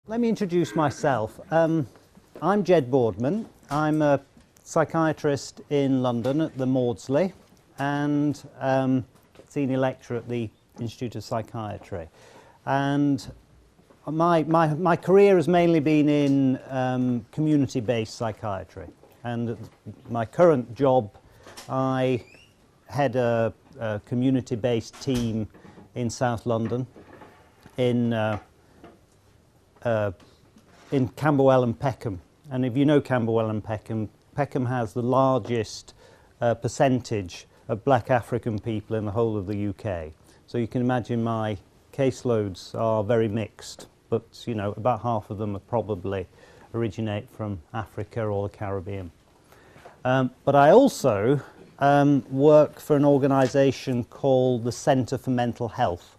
Let me introduce myself. I'm Jed Broadman. I'm a psychiatrist in London at the Maudsley and senior lecturer at the Institute of Psychiatry. And my career has mainly been in community-based psychiatry. And my current job, I head a community-based team in South London, in Camberwell and Peckham. And if you know Camberwell and Peckham, Peckham has the largest percentage of black African people in the whole of the UK. So you can imagine my caseloads are very mixed, but you know, about half of them are probably originate from Africa or the Caribbean. But I also work for an organisation called the Centre for Mental Health,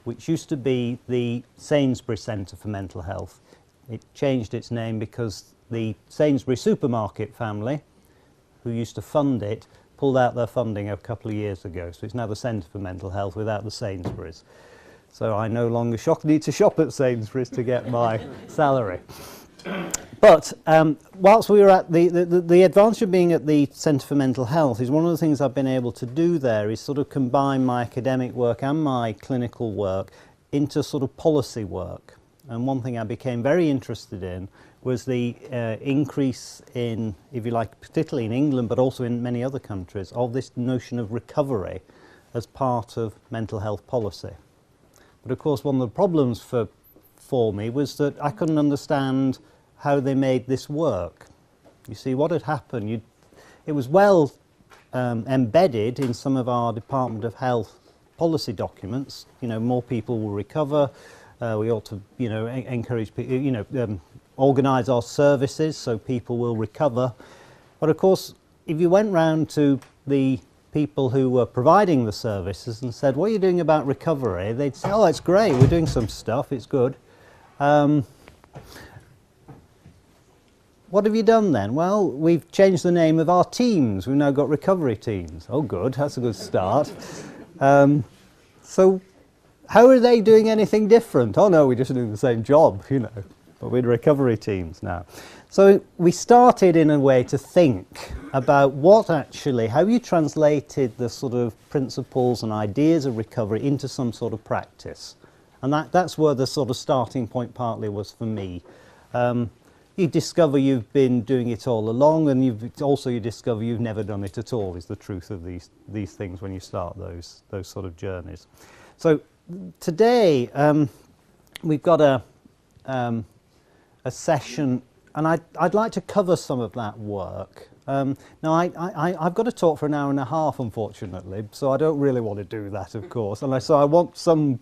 which used to be the Sainsbury's Centre for Mental Health. It changed its name because the Sainsbury's supermarket family, who used to fund it, pulled out their funding a couple of years ago. So it's now the Centre for Mental Health without the Sainsbury's. So I no longer need to shop at Sainsbury's to get my salary. But whilst we were at the advantage of being at the Centre for Mental Health is one of the things I've been able to do there is sort of combine my academic work and my clinical work into sort of policy work. And one thing I became very interested in was the increase in, if you like, particularly in England, but also in many other countries, of this notion of recovery as part of mental health policy. But of course, one of the problems for me was that I couldn't understand how they made this work. You see, what had happened, it was well embedded in some of our Department of Health policy documents. You know, more people will recover. We ought to, you know, encourage people, you know, organise our services so people will recover. But of course, if you went round to the people who were providing the services and said, what are you doing about recovery? They'd say, oh, it's great, we're doing some stuff, it's good. What have you done then? Well, we've changed the name of our teams. We've now got recovery teams. Oh, good, that's a good start. So how are they doing anything different? Oh no, we're just doing the same job, you know, but we're recovery teams now. So we started in a way to think about how you translated the sort of principles and ideas of recovery into some sort of practice. And that's where the sort of starting point partly was for me. You discover you've been doing it all along, and you discover you've never done it at all, is the truth of these things when you start those sort of journeys. So today we've got a session, and I'd like to cover some of that work. Now I've got to talk for an hour and a half, unfortunately, so I don't really want to do that, of course. And so I want some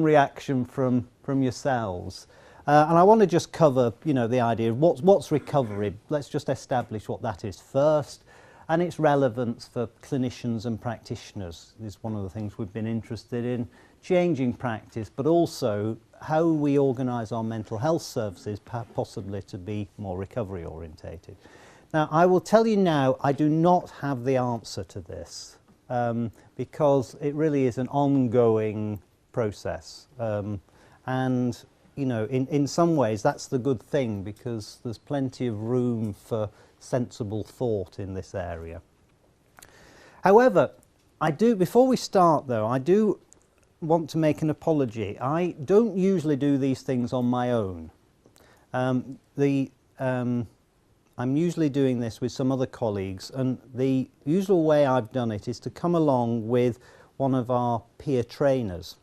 reaction from yourselves. And I want to just cover, you know, the idea of what's recovery. Let's just establish what that is first, and its relevance for clinicians and practitioners is one of the things we've been interested in, changing practice, but also how we organise our mental health services, possibly to be more recovery orientated. Now, I will tell you now, I do not have the answer to this, because it really is an ongoing process. And you know, in some ways that's the good thing, because there's plenty of room for sensible thought in this area. However, before we start though, I do want to make an apology. I don't usually do these things on my own. I'm usually doing this with some other colleagues, and the usual way I've done it is to come along with one of our peer trainers.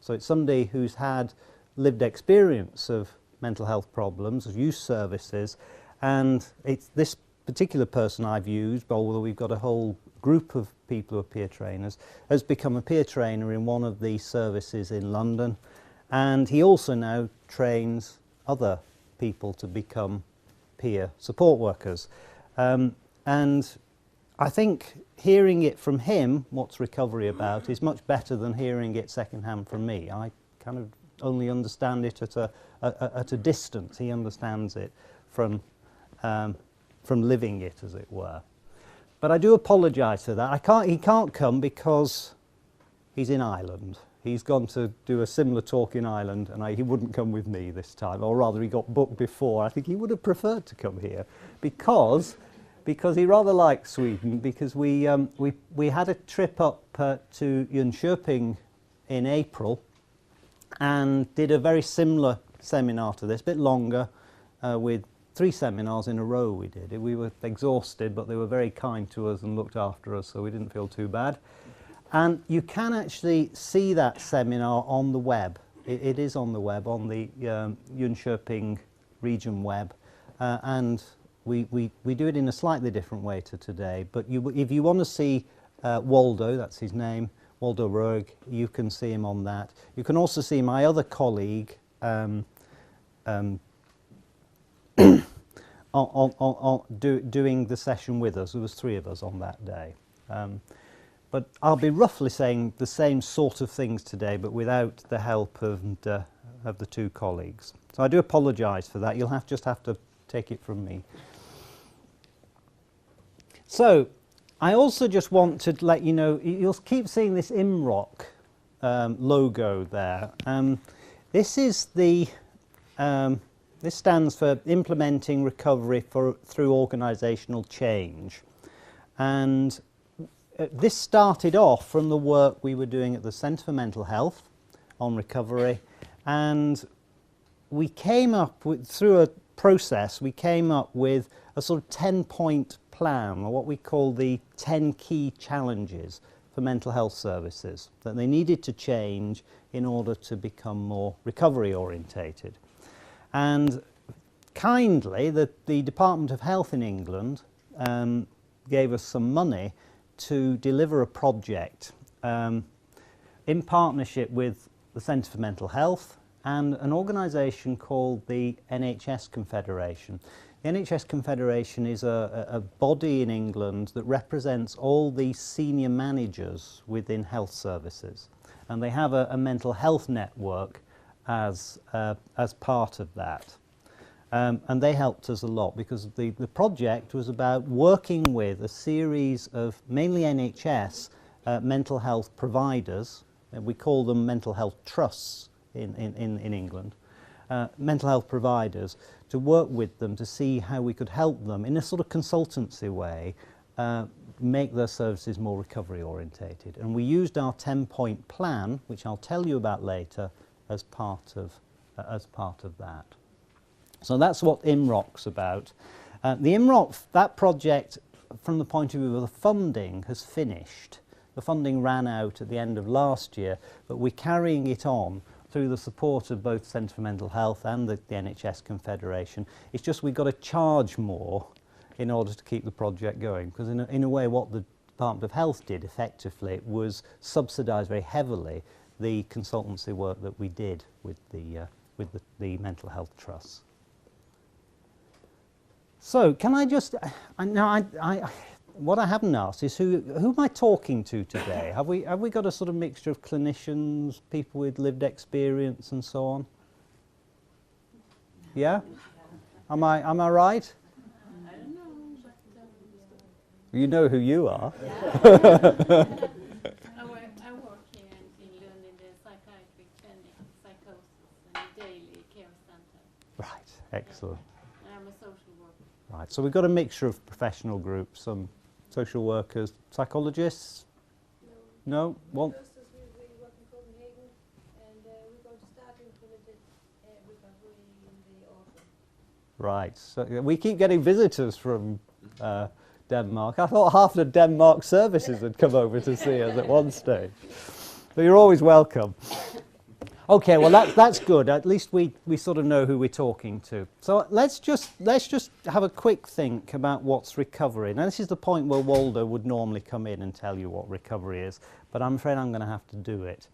So it's somebody who's had lived experience of mental health problems, of use services, and it's this particular person I've used, although we've got a whole group of people who are peer trainers, has become a peer trainer in one of these services in London, and he also now trains other people to become peer support workers. And I think hearing it from him, what's recovery about, is much better than hearing it secondhand from me. I kind of only understand it at a distance. He understands it from living it, as it were. But I do apologise for that. He can't come because he's in Ireland. He's gone to do a similar talk in Ireland, and he wouldn't come with me this time, or rather he got booked before. I think he would have preferred to come here because he rather liked Sweden, because we had a trip up to Jönköping in April and did a very similar seminar to this, a bit longer, with 3 seminars in a row we did. We were exhausted, but they were very kind to us and looked after us, so we didn't feel too bad. And you can actually see that seminar on the web. It is on the web, on the Jönköping region web. And we do it in a slightly different way to today. But if you want to see Waldo, that's his name, Waldo Rög, you can see him on that. You can also see my other colleague doing the session with us. There was 3 of us on that day. But I'll be roughly saying the same sort of things today, but without the help of the 2 colleagues. So I do apologise for that. You'll just have to take it from me. So I also just want to let you know, you'll keep seeing this IMROC logo there. This is the this stands for Implementing Recovery through Organisational Change, and this started off from the work we were doing at the Centre for Mental Health on recovery, and we came up with, through a process, we came up with a sort of 10-point plan, or what we call the 10 key challenges for mental health services that they needed to change in order to become more recovery orientated. And kindly, the Department of Health in England gave us some money to deliver a project in partnership with the Centre for Mental Health and an organisation called the NHS Confederation. The NHS Confederation is a body in England that represents all the senior managers within health services, and they have a mental health network as part of that. And they helped us a lot, because the project was about working with a series of mainly NHS mental health providers. We call them mental health trusts in England. Mental health providers, to work with them to see how we could help them in a sort of consultancy way make their services more recovery orientated. And we used our 10-point plan, which I'll tell you about later, as part of that. So that's what IMROC's about. The IMROC, that project, from the point of view of the funding, has finished. The funding ran out at the end of last year, but we're carrying it on through the support of both Centre for Mental Health and the NHS Confederation. It's just we've got to charge more in order to keep the project going, because in a way what the Department of Health did effectively was subsidise very heavily the consultancy work that we did with the mental health trusts. So can I just, what I haven't asked is who am I talking to today? Have we got a sort of mixture of clinicians, people with lived experience and so on? Yeah? Am I right? I don't know, but you know who you are. I work here in Lund in the psychiatry clinic, psychosis and daily care center. Right, excellent. And I'm a social worker. Right, so we've got a mixture of professional groups, some social workers, psychologists? No? Well, We work in Copenhagen, and we're going to start implemented recovery in the autumn. right, so we keep getting visitors from Denmark. I thought half the Denmark services had come over to see us at one stage. But you're always welcome. Okay, well that's good. At least we sort of know who we're talking to. So let's just have a quick think about what's recovery. Now this is the point where Waldo would normally come in and tell you what recovery is, but I'm afraid I'm going to have to do it.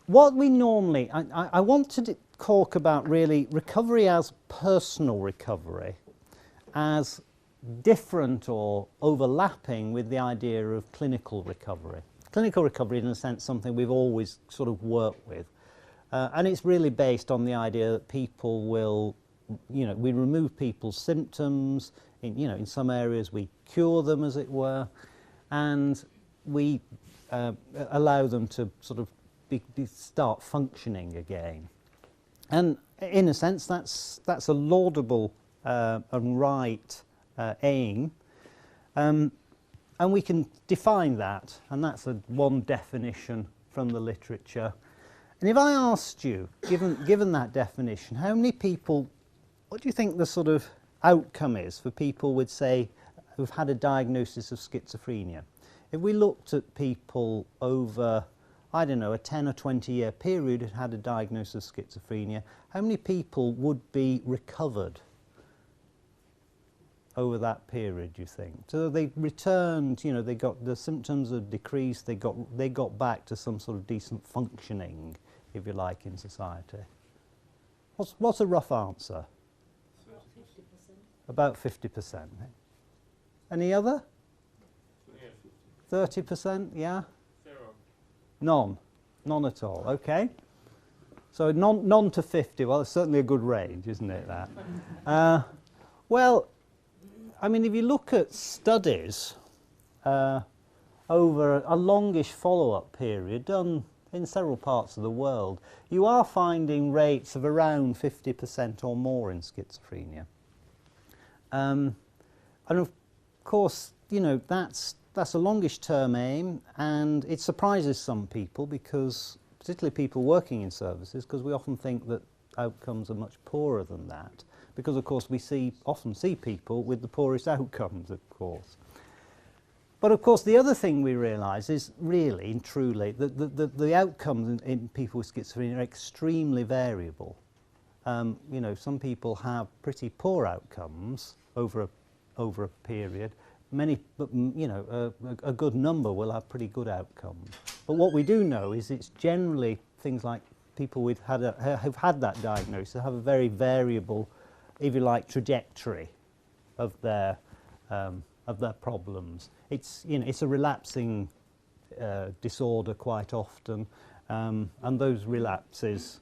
What we normally, I want to talk about really recovery as personal recovery, as different or overlapping with the idea of clinical recovery. Clinical recovery is in a sense something we've always sort of worked with. And it's really based on the idea that people will, we remove people's symptoms, in some areas we cure them, as it were, and we allow them to sort of start functioning again. And in a sense, that's a laudable and right aim. And we can define that, and that's one definition from the literature. And if I asked you, given that definition, how many people, what do you think the sort of outcome is for people with, say, who've had a diagnosis of schizophrenia? If we looked at people over, I don't know, a 10 or 20 year period who had a diagnosis of schizophrenia, how many people would be recovered over that period, do you think? So they returned, you know, they got the symptoms have decreased, they got back to some sort of decent functioning, if you like, in society. What's a rough answer? 50%. About 50%. Any other? 30%, yeah? None at all, okay. So none to 50, well, it's certainly a good range, isn't it, that? Well, I mean, if you look at studies over a longish follow-up period done in several parts of the world, you are finding rates of around 50% or more in schizophrenia. And of course, you know, that's a longish term aim, and it surprises some people, because particularly people working in services, because we often think that outcomes are much poorer than that, because of course we often see people with the poorest outcomes, of course. But of course the other thing we realise is really and truly that the outcomes in people with schizophrenia are extremely variable. You know, some people have pretty poor outcomes over a period. Many, you know, a good number will have pretty good outcomes. But what we do know is it's generally things like people who've had that diagnosis have a very variable, if you like, trajectory of their problems. It's, you know, it's a relapsing disorder quite often, and those relapses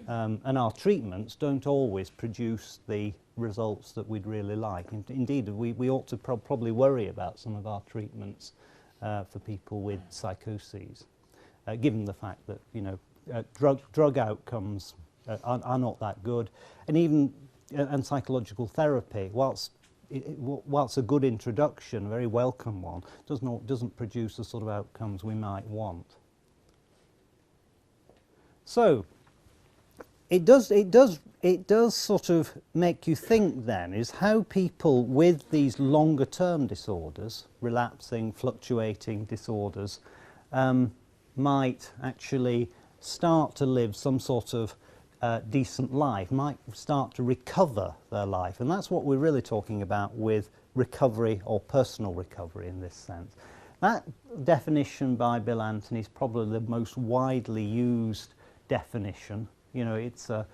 and our treatments don't always produce the results that we'd really like. Indeed, we ought to probably worry about some of our treatments for people with psychoses, given the fact that, you know, drug outcomes are not that good, and even and psychological therapy, whilst a good introduction, a very welcome one, doesn't produce the sort of outcomes we might want. So it does sort of make you think then is how people with these longer term disorders, relapsing, fluctuating disorders, might actually start to live some sort of decent life, might start to recover their life. And that's what we're really talking about with recovery or personal recovery in this sense. That definition by Bill Anthony is probably the most widely used definition. You know, it's a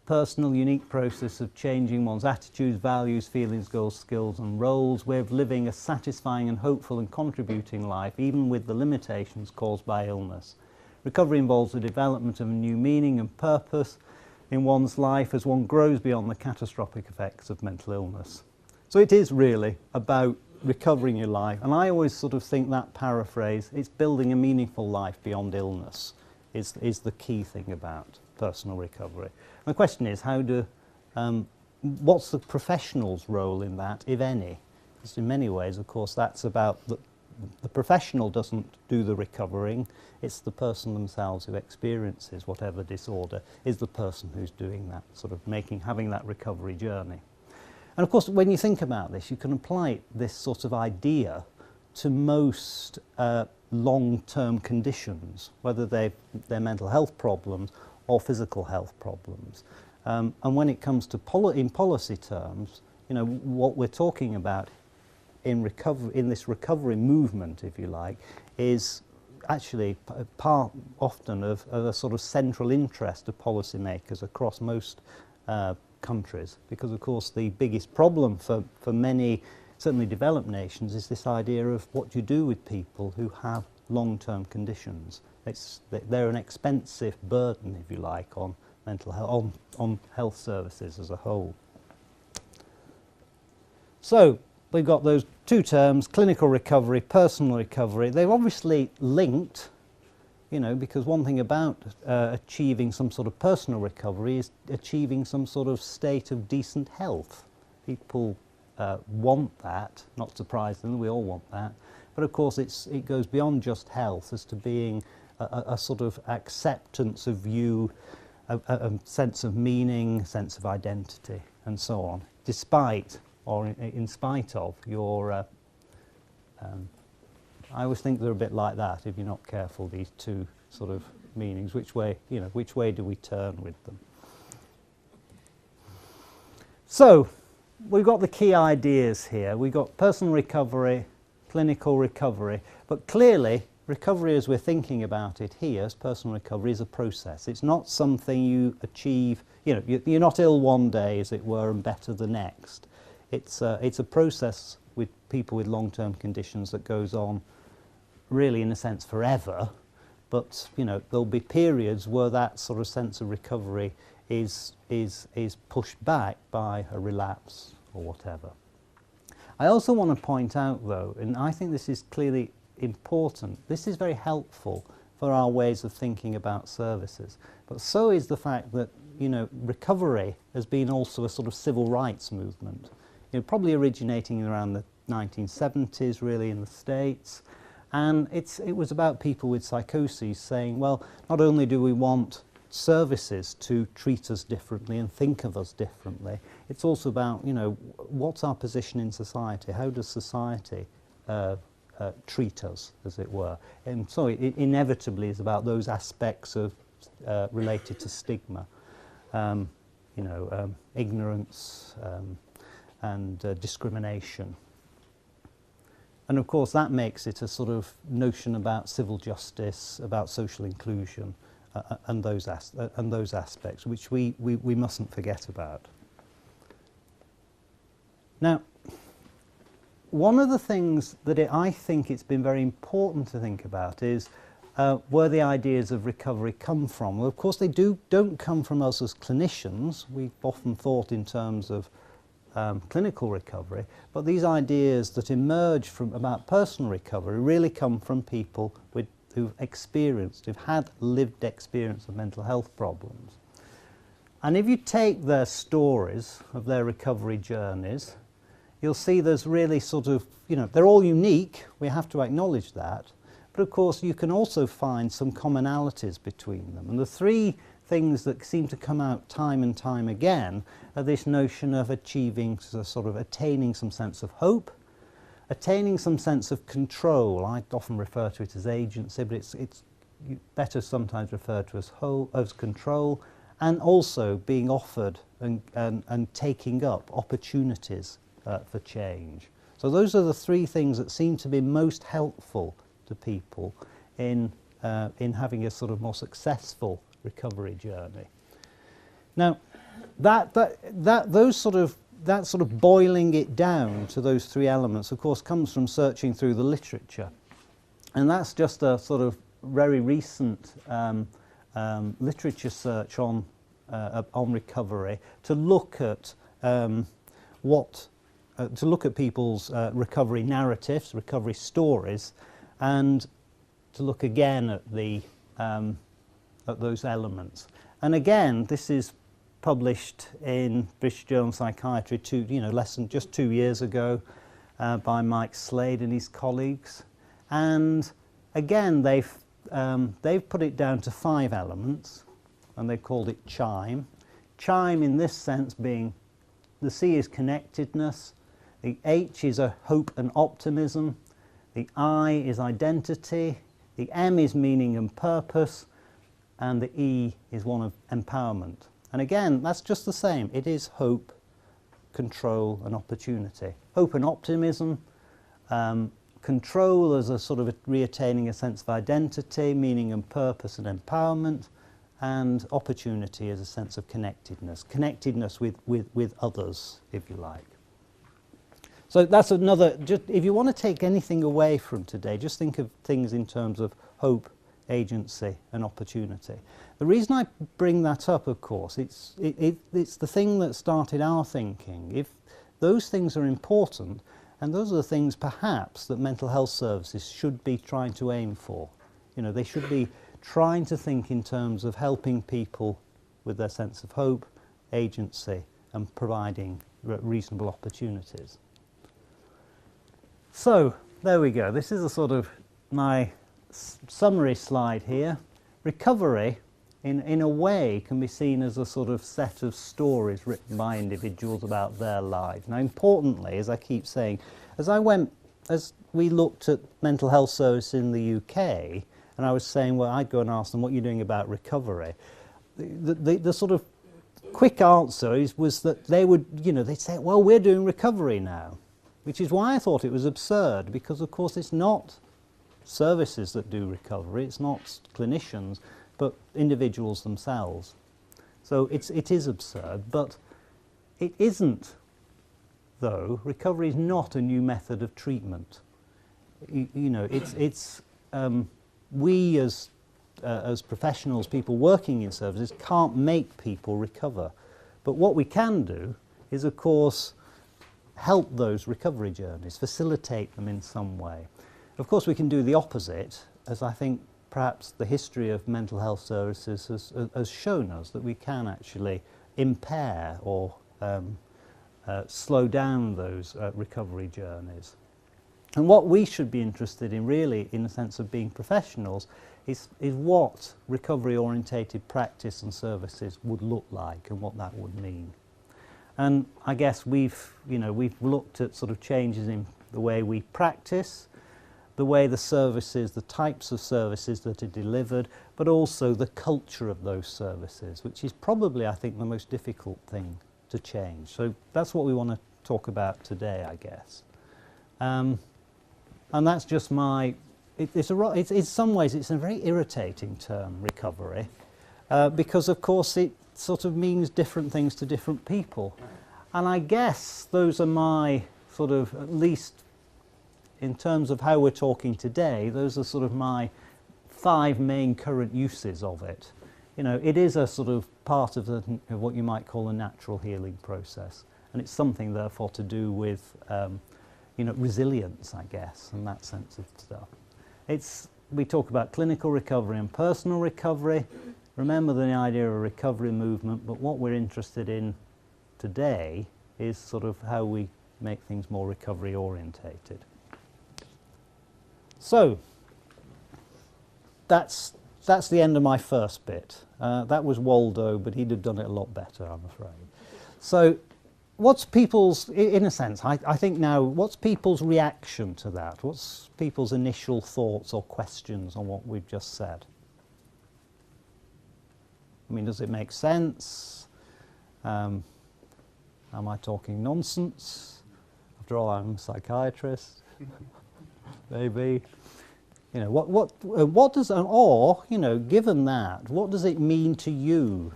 personal, unique process of changing one's attitudes, values, feelings, goals, skills and roles, way of living a satisfying and hopeful and contributing life, even with the limitations caused by illness. Recovery involves the development of a new meaning and purpose in one's life as one grows beyond the catastrophic effects of mental illness. So it is really about recovering your life, and I always sort of think that paraphrase, it's building a meaningful life beyond illness, is the key thing about personal recovery. And the question is, what's the professional's role in that, if any? Because in many ways, of course, that's about the professional doesn't do the recovering, it's the person themselves who experiences whatever disorder is the person who's doing that, sort of having that recovery journey. And of course, when you think about this, you can apply this sort of idea to most long-term conditions, whether they're mental health problems or physical health problems. And when it comes to in policy terms, you know, what we're talking about in this recovery movement, if you like, is actually part often of a sort of central interest of policymakers across most countries, because of course the biggest problem for many, certainly developed nations, is this idea of what you do with people who have long-term conditions. They're an expensive burden, if you like, on mental health, on health services as a whole. So we've got those two terms, clinical recovery, personal recovery. They're obviously linked You know, because one thing about achieving some sort of personal recovery is achieving some sort of state of decent health. People want that, not surprisingly, we all want that. But of course it goes beyond just health as to being a sort of acceptance of you, a sense of meaning, sense of identity, and so on, despite or in spite of your... I always think they're a bit like that, if you're not careful, these two sort of meanings. Which way, you know, which way do we turn with them? So, we've got the key ideas here. We've got personal recovery, clinical recovery, but clearly recovery as we're thinking about it here, as personal recovery, is a process. It's not something you achieve, you know, you're not ill one day, as it were, and better the next. It's a process with people with long-term conditions that goes on really in a sense forever, but you know, there'll be periods where that sort of sense of recovery is pushed back by a relapse or whatever. I also want to point out though, and I think this is clearly important, this is very helpful for our ways of thinking about services, but so is the fact that, you know, recovery has been also a sort of civil rights movement, you know, probably originating around the 1970s really in the States, and it was about people with psychoses saying, well, not only do we want services to treat us differently and think of us differently, it's also about, you know, what's our position in society, how does society treat us, as it were. And so it inevitably is about those aspects of related to stigma, you know, ignorance and discrimination. And of course that makes it a sort of notion about civil justice, about social inclusion, and those aspects, which we mustn't forget about. Now, one of the things that I think it's been very important to think about is where the ideas of recovery come from. Well, of course they don't come from us as clinicians. We've often thought in terms of clinical recovery, but these ideas that emerge about personal recovery really come from people who've had lived experience of mental health problems. And if you take their stories of their recovery journeys, you'll see there's really sort of, you know, they're all unique, we have to acknowledge that, but of course you can also find some commonalities between them. And the three things that seem to come out time and time again are this notion of achieving, sort of attaining some sense of hope, attaining some sense of control. I often refer to it as agency, but it's better sometimes referred to as control, and also being offered and taking up opportunities for change. So those are the three things that seem to be most helpful to people in having a sort of more successful recovery journey. Now, that sort of boiling it down to those three elements, of course, comes from searching through the literature, and that's just a sort of very recent literature search on recovery to look at people's recovery narratives, recovery stories, and to look again at at those elements. And again, this is published in British Journal of Psychiatry less than just 2 years ago by Mike Slade and his colleagues. And again, they've put it down to 5 elements, and they called it CHIME. CHIME in this sense being, the C is connectedness, the H is a hope and optimism, the I is identity, the M is meaning and purpose, and the E is one of empowerment. And again, that's just the same. It is hope, control and opportunity. Hope and optimism, control as a sort of reattaining a sense of identity, meaning and purpose and empowerment, and opportunity as a sense of connectedness with others, if you like. So that's another, if you want to take anything away from today, just think of things in terms of hope, agency and opportunity. The reason I bring that up, of course, it's the thing that started our thinking. If those things are important, and those are the things perhaps that mental health services should be trying to aim for. You know, they should be trying to think in terms of helping people with their sense of hope, agency, and providing reasonable opportunities. So, there we go. This is a sort of my summary slide here. Recovery, in a way, can be seen as a sort of set of stories written by individuals about their lives. Now, importantly, as I keep saying, as we looked at mental health services in the UK, and I was saying, well, I'd go and ask them, what are you doing about recovery? The sort of quick answer was that they would, they'd say, well, we're doing recovery now, which is why I thought it was absurd, because, of course, it's not services that do recovery, it's not clinicians, but individuals themselves. So it is absurd, but it isn't, though. Recovery is not a new method of treatment. We as professionals, people working in services, can't make people recover. But what we can do is, of course, help those recovery journeys, facilitate them in some way. Of course, we can do the opposite, as I think perhaps the history of mental health services has shown us, that we can actually impair or slow down those recovery journeys. And what we should be interested in, really, in the sense of being professionals, is what recovery-orientated practice and services would look like and what that would mean. And I guess we've looked at sort of changes in the way we practice, the way the services, the types of services that are delivered, but also the culture of those services, which is probably, I think, the most difficult thing to change. So that's what we want to talk about today, I guess. And that's just my... in some ways, it's a very irritating term, recovery, because, of course, it sort of means different things to different people. And I guess those are my sort of, at least in terms of how we're talking today, those are sort of my 5 main current uses of it. It is a sort of part of what you might call a natural healing process. And it's something, therefore, to do with, resilience, I guess, and that sense of stuff. We talk about clinical recovery and personal recovery. Remember the idea of a recovery movement, but what we're interested in today is sort of how we make things more recovery orientated. So that's the end of my first bit. That was Waldo, but he'd have done it a lot better, I'm afraid. So what's people's, in a sense, I think now, what's people's reaction to that? What's people's initial thoughts or questions on what we've just said? I mean, does it make sense? Am I talking nonsense? After all, I'm a psychiatrist. Maybe. What does, or, given that, what does it mean to you,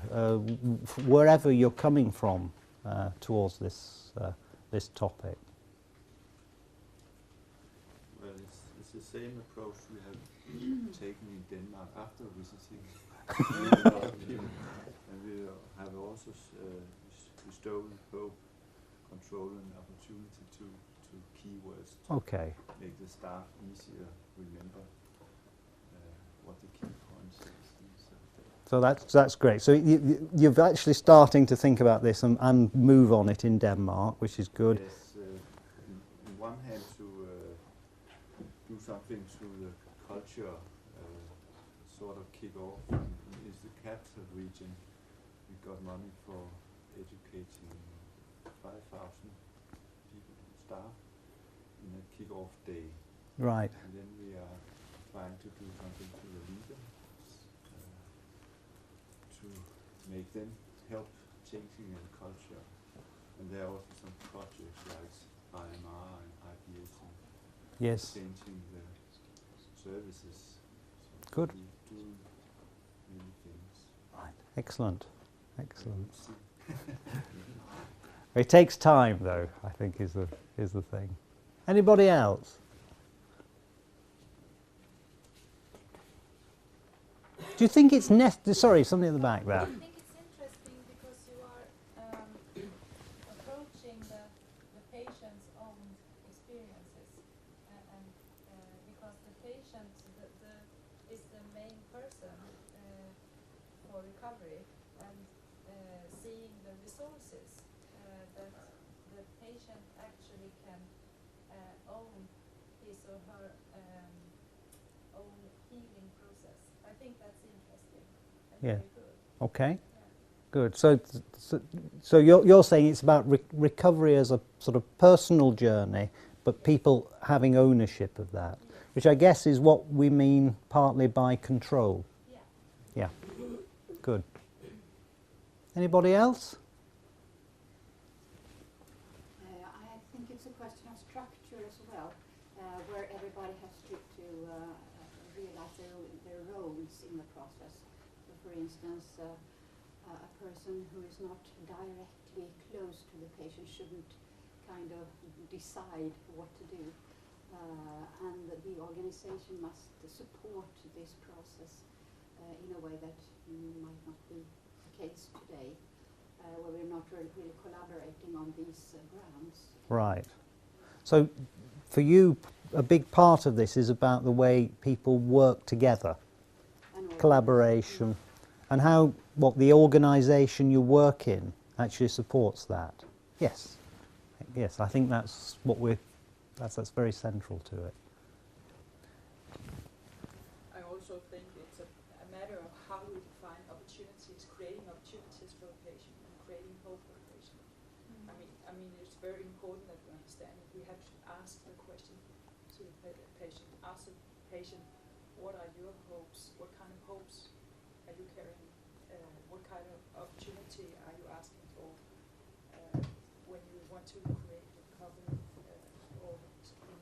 wherever you're coming from, towards this topic? Well, it's the same approach we have taken in Denmark after visiting. And we have also bestowed hope, control, and opportunity to keywords to Okay. make the staff easier remember what the key points is. So that's great. So you're actually starting to think about this and move on it in Denmark, which is good. Yes, on one hand to do something to the culture, sort of kick off. Is the capital region. We got money for educating 5,000 people, staff, in a kick-off day. Right. And then we are trying to do something to the leaders to make them help changing the culture. And there are also some projects like IMR and IPS and Yes. changing the services. So Good. we do many things. Right. Excellent. Excellent. It takes time, though, I think, is the thing. Anybody else? Do you think it's necessary? Sorry, somebody in the back there. I think it's interesting because you are approaching the patient's own experiences, and because the patient is the main person recovery and seeing the resources that the patient actually can own his or her own healing process. I think that's interesting and Yeah. very good. Okay. Yeah. Good. So you're saying it's about recovery as a sort of personal journey, but people having ownership of that, which I guess is what we mean partly by control. Yeah. Yeah. Good. Anybody else? I think it's a question of structure as well, where everybody has to realize their roles in the process. So for instance, a person who is not directly close to the patient shouldn't kind of decide what to do. And the organization must support this process in a way that might not be the case today, where we're not really collaborating on these grounds. Right. So for you, a big part of this is about the way people work together, And collaboration, and how what the organisation you work in actually supports that. Yes. Yes, I think that's what that's very central to it. I also think it's a matter of how we define opportunities, creating opportunities for the patient and creating hope for the patient. I mean, it's very important that we understand that we have to ask the question to the patient. Ask the patient, what are your hopes? What kind of hopes are you carrying? What kind of opportunity are you asking for when you want to create recovery or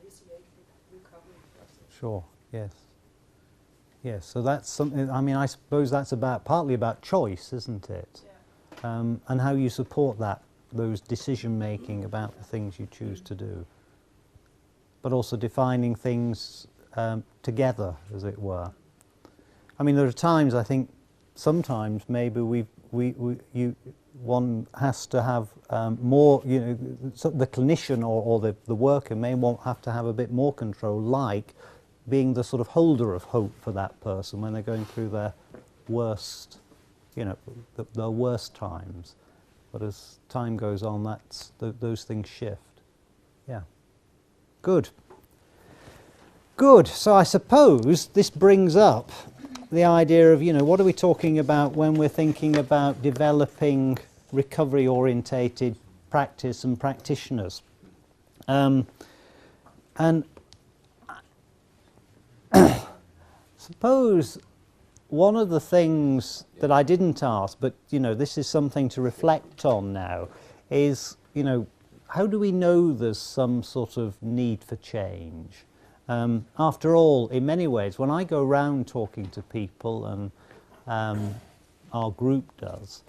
initiate the recovery process? Sure. Yes. Yes. So that's something. I mean, I suppose that's partly about choice, isn't it? Yeah. And how you support those decision making about the things you choose to do, but also defining things together, as it were. I mean, there are times, I think, sometimes maybe one has to have more, so the clinician or the worker may have to have a bit more control, like being the sort of holder of hope for that person when they're going through their worst, their worst times. But as time goes on, those things shift. Yeah. Good. Good. So I suppose this brings up the idea of, what are we talking about when we're thinking about developing recovery-orientated practice and practitioners? And suppose one of the things that I didn't ask, but this is something to reflect on now, is how do we know there's some sort of need for change? After all, in many ways, when I go around talking to people, and our group does,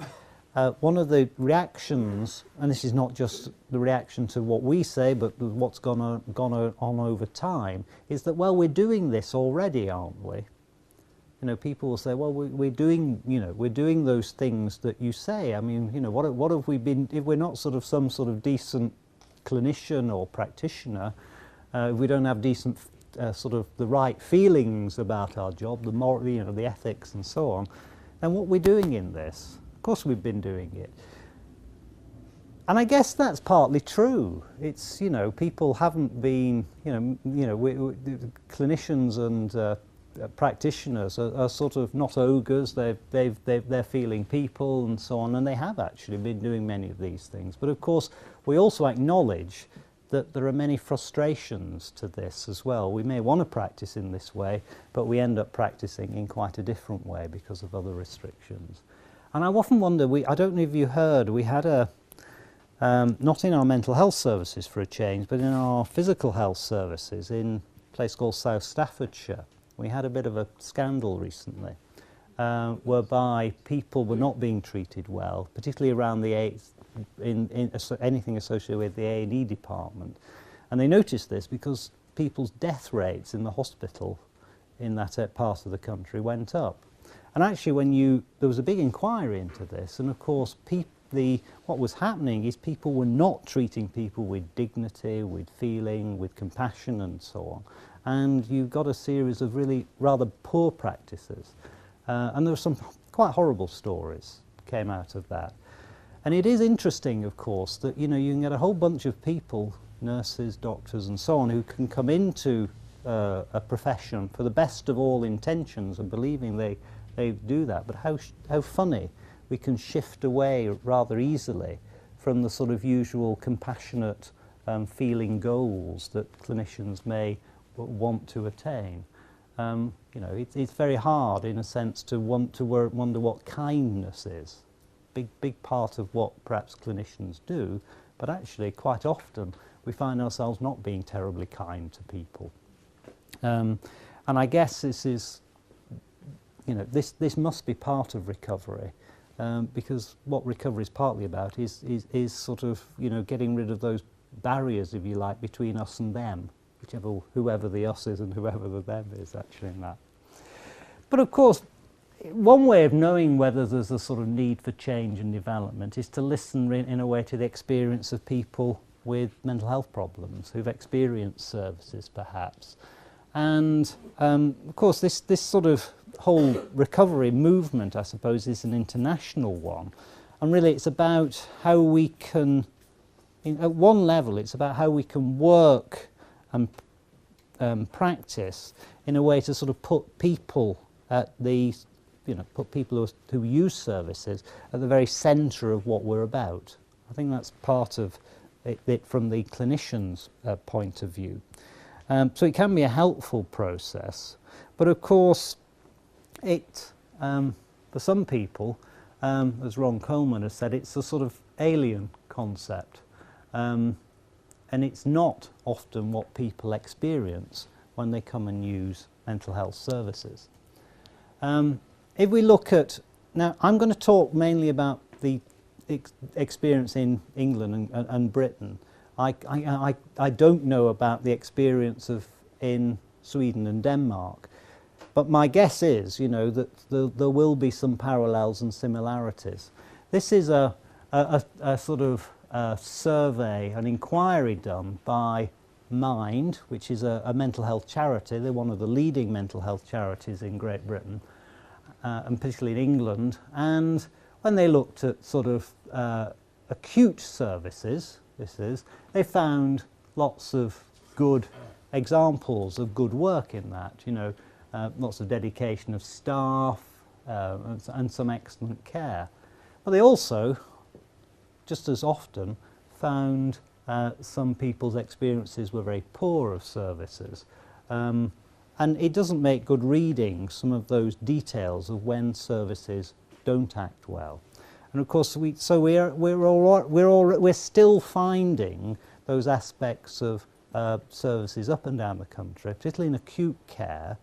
one of the reactions, and this is not just the reaction to what we say, but what's gone on over time, is that, well, we're doing this already, aren't we? People will say, well, we're doing those things that you say. I mean, what have we been, if we're not sort of some sort of decent clinician or practitioner, if we don't have decent sort of the right feelings about our job, the moral, the ethics and so on, then what we're doing in this? Of course we've been doing it. And I guess that's partly true. It's, people haven't been, clinicians and practitioners are sort of not ogres. They're feeling people and so on, and they have actually been doing many of these things. But of course, we also acknowledge that there are many frustrations to this as well. We may want to practice in this way, but we end up practicing in quite a different way because of other restrictions. And I often wonder, I don't know if you heard, we had not in our mental health services for a change, but in our physical health services in a place called South Staffordshire, we had a bit of a scandal recently, whereby people were not being treated well, particularly around anything associated with the A&E department. And they noticed this because people's death rates in the hospital in that part of the country went up. And actually there was a big inquiry into this, and of course what was happening is people were not treating people with dignity, with feeling, with compassion and so on. And you got a series of really rather poor practices. And there were some quite horrible stories came out of that. And it is interesting, of course, that you can get a whole bunch of people, nurses, doctors and so on, who can come into a profession for the best of all intentions and believing they do that, but how funny we can shift away rather easily from the sort of usual compassionate feeling goals that clinicians may want to attain. It's very hard in a sense to wonder what kindness is. Big part of what perhaps clinicians do, but actually quite often we find ourselves not being terribly kind to people. And I guess this is, this must be part of recovery, because what recovery is partly about is sort of, getting rid of those barriers, if you like, between us and them, whoever the us is and whoever the them is actually in that. But of course, one way of knowing whether there's a sort of need for change and development is to listen in a way to the experience of people with mental health problems who've experienced services perhaps. And of course this sort of whole recovery movement, I suppose, is an international one. And really it's about how we can, at one level, it's about how we can work and practice in a way to sort of put people at the put people who use services at the very centre of what we're about. I think that's part of it from the clinician's point of view. So it can be a helpful process, but of course it, for some people, as Ron Coleman has said, it's a sort of alien concept, and it's not often what people experience when they come and use mental health services. If we look at, now I'm going to talk mainly about the experience in England and Britain. I don't know about the experience in Sweden and Denmark, but my guess is, that there will be some parallels and similarities. This is a sort of survey, an inquiry done by Mind, which is a mental health charity. They're one of the leading mental health charities in Great Britain, and particularly in England. And when they looked at sort of acute services, they found lots of good examples of good work in that, lots of dedication of staff and some excellent care. But they also, just as often, found some people's experiences were very poor of services. And it doesn't make good reading some of those details of when services don't act well. And of course, we're still finding those aspects of services up and down the country, particularly in acute care,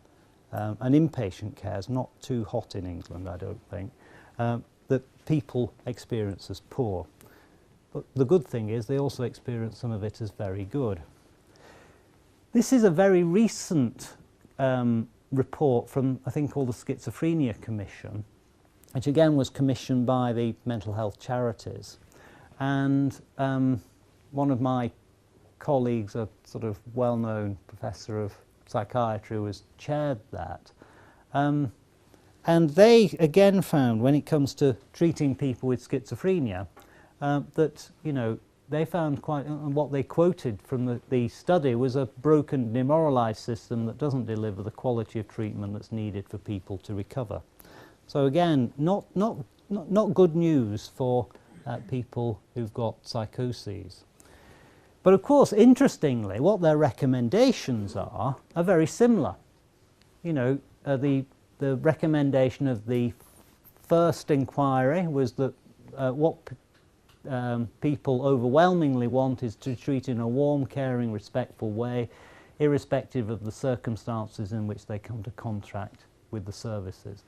and inpatient care is not too hot in England, I don't think, that people experience as poor. But the good thing is they also experience some of it as very good. This is a very recent report from a thing called the Schizophrenia Commission, which again was commissioned by the mental health charities. And one of my colleagues, a sort of well-known professor of psychiatry, was chaired that. And they again found, when it comes to treating people with schizophrenia, that, they found what they quoted from the study was a broken, demoralised system that doesn't deliver the quality of treatment that's needed for people to recover. So again, not good news for people who've got psychoses. But of course, interestingly, what their recommendations are very similar. The recommendation of the first inquiry was that what people overwhelmingly want is to treat in a warm, caring, respectful way, irrespective of the circumstances in which they come to contact with the services.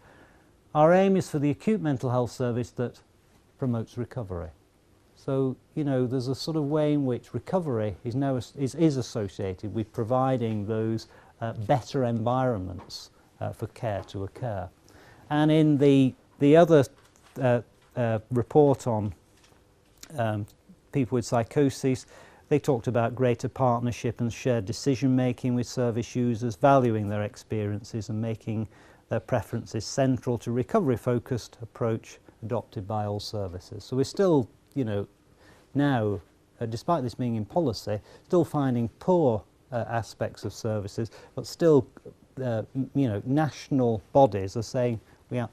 Our aim is for the acute mental health service that promotes recovery. So, there's a sort of way in which recovery is now is associated with providing those better environments for care to occur. And in the other report on people with psychosis, they talked about greater partnership and shared decision making with service users, valuing their experiences and making their preference is central to recovery-focused approach adopted by all services. So we're still, you know, now, despite this being in policy, still finding poor aspects of services, but still, you know, national bodies are saying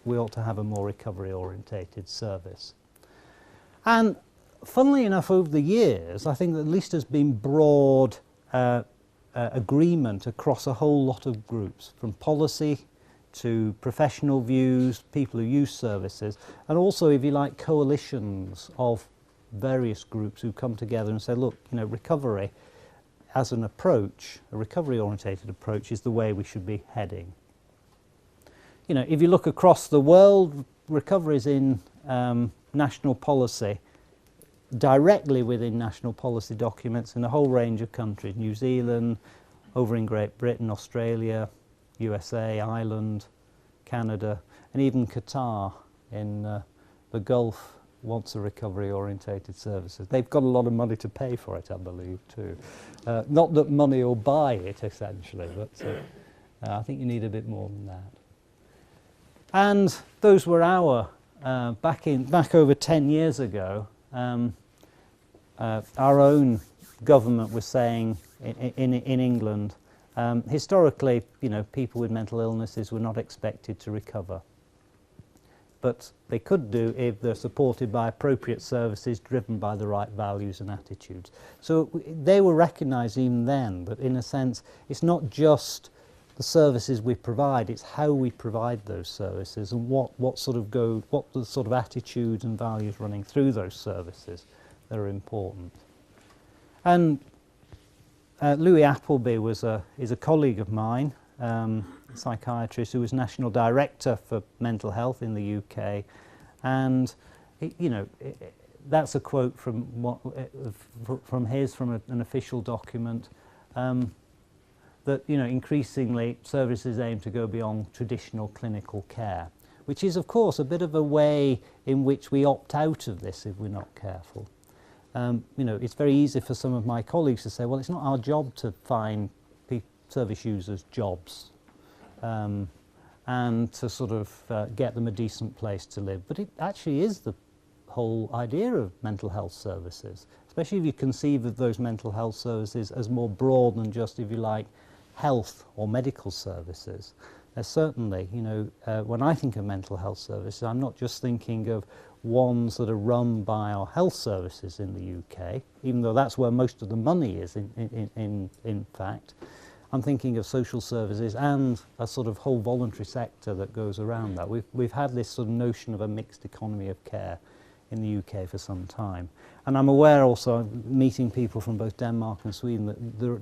we ought to have a more recovery-orientated service. And funnily enough, over the years, I think that at least there's been broad agreement across a whole lot of groups, from policy to professional views, people who use services, and also, if you like, coalitions of various groups who come together and say, look, you know, recovery as an approach, a recovery-orientated approach, is the way we should be heading. You know, if you look across the world, recovery is in national policy, directly within national policy documents in a whole range of countries, New Zealand, over in Great Britain, Australia, USA, Ireland, Canada, and even Qatar in the Gulf wants a recovery-orientated services. They've got a lot of money to pay for it, I believe, too. Not that money will buy it, essentially, but I think you need a bit more than that. And those were our, back over 10 years ago, our own government was saying in England, historically, you know, people with mental illnesses were not expected to recover. But they could do if they're supported by appropriate services driven by the right values and attitudes. So they were recognised even then that, in a sense, it's not just the services we provide, it's how we provide those services and what the sort of attitudes and values running through those services that are important. And Louis Appleby is a colleague of mine, psychiatrist who was National Director for Mental Health in the UK, and that's a quote from an official document, that increasingly services aim to go beyond traditional clinical care, which is of course a bit of a way in which we opt out of this if we're not careful. It's very easy for some of my colleagues to say, well, it's not our job to find service users jobs and to sort of get them a decent place to live. But it actually is the whole idea of mental health services, especially if you conceive of those mental health services as more broad than just, if you like, health or medical services. There's certainly, when I think of mental health services, I'm not just thinking of ones that are run by our health services in the UK, even though that's where most of the money is in fact. I'm thinking of social services and a sort of whole voluntary sector that goes around that. We've had this sort of notion of a mixed economy of care in the UK for some time. And I'm aware also, meeting people from both Denmark and Sweden, that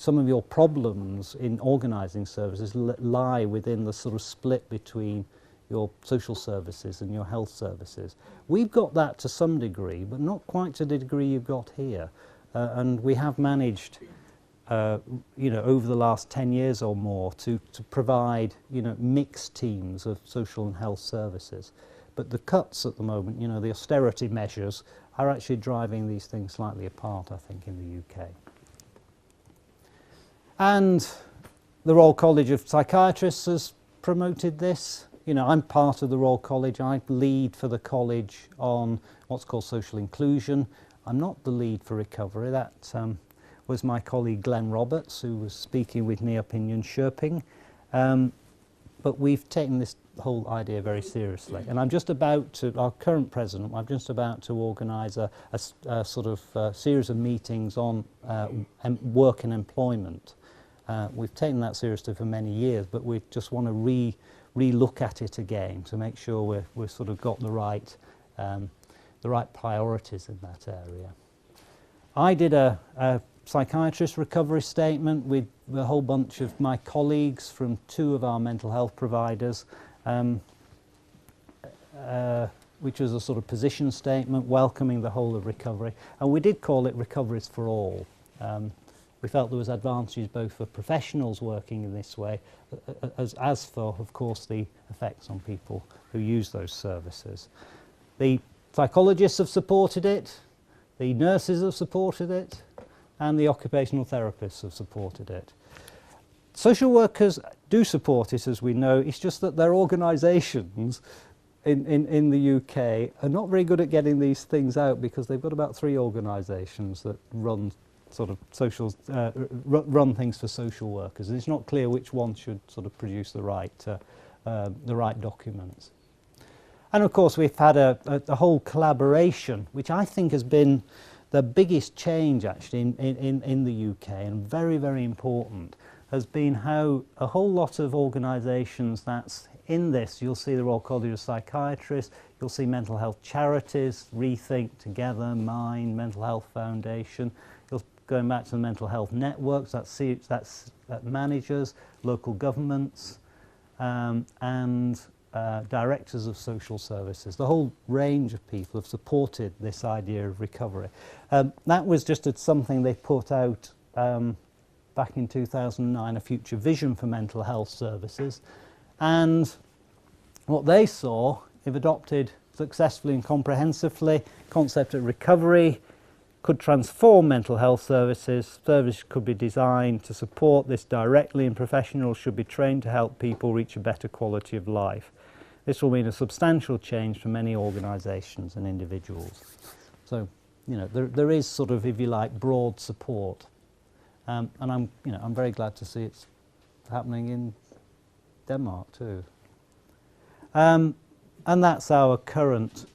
some of your problems in organising services lie within the sort of split between your social services and your health services. We've got that to some degree, but not quite to the degree you've got here. And we have managed, over the last 10 years or more to provide, mixed teams of social and health services. But the cuts at the moment, the austerity measures, are actually driving these things slightly apart, I think, in the UK. And the Royal College of Psychiatrists has promoted this. I'm part of the Royal College. I lead for the college on what's called social inclusion. I'm not the lead for recovery. That was my colleague Glenn Roberts, who was speaking with me up in Jönköping. But we've taken this whole idea very seriously. And I'm just about to, our current president, I'm just about to organise a sort of series of meetings on work and employment. We've taken that seriously for many years, but we just want to re-look at it again to make sure we've sort of got the right priorities in that area. I did a psychiatrist recovery statement with a whole bunch of my colleagues from 2 of our mental health providers, which was a sort of position statement welcoming the whole of recovery. And we did call it Recoveries for All. We felt there was advantages both for professionals working in this way as for, of course, the effects on people who use those services. The psychologists have supported it, the nurses have supported it, and the occupational therapists have supported it. social workers do support it, as we know. It's just that their organisations in the UK are not very good at getting these things out, because they've got about 3 organisations that run sort of run things for social workers, and it's not clear which one should sort of produce the right documents. And of course we've had a whole collaboration, which I think has been the biggest change actually in the UK, and very, very important, has been how a whole lot of organisations that's in this, you'll see the Royal College of Psychiatrists, you'll see mental health charities, Rethink, Together, Mind, Mental Health Foundation, going back to the mental health networks, that's managers, local governments, and directors of social services. The whole range of people have supported this idea of recovery. That was just something they put out back in 2009, a future vision for mental health services. And what they saw, if adopted successfully and comprehensively, concept of recovery could transform mental health services. Services could be designed to support this directly, and professionals should be trained to help people reach a better quality of life. This will mean a substantial change for many organisations and individuals. So, you know, there is sort of, if you like, broad support, and I'm very glad to see it's happening in Denmark too. And that's our current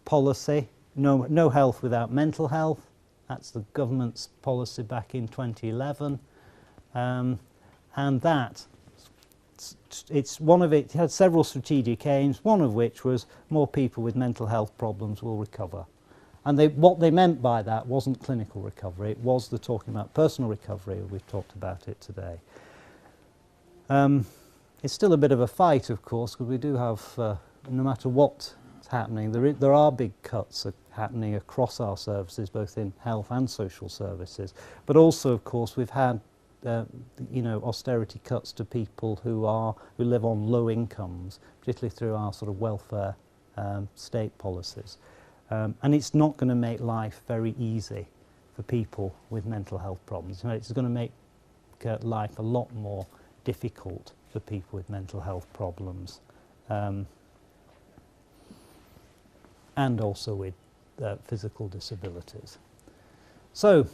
policy. No health without mental health. That's the government's policy back in 2011, and that it had several strategic aims. One of which was more people with mental health problems will recover, and what they meant by that wasn't clinical recovery. It was the talking about personal recovery. We've talked about it today. It's still a bit of a fight, of course, because we do have, no matter what's happening, there are big cuts happening across our services, both in health and social services. But also, of course, we've had, austerity cuts to people who live on low incomes, particularly through our sort of welfare state policies. And it's not going to make life very easy for people with mental health problems. It's going to make life a lot more difficult for people with mental health problems, and also with physical disabilities. So,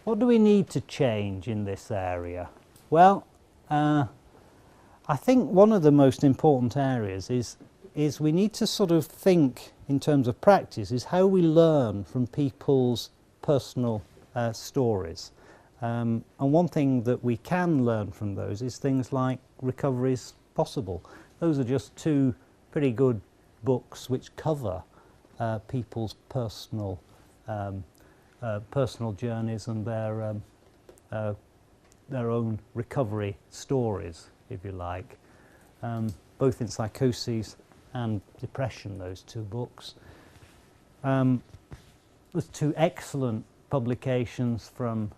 what do we need to change in this area? Well, I think one of the most important areas is we need to sort of think in terms of practice, is how we learn from people's personal stories. And one thing that we can learn from those is things like Recovery is Possible. Those are just 2 pretty good books which cover people's personal journeys and their own recovery stories, if you like, both in psychosis and depression, those 2 books. There's 2 excellent publications from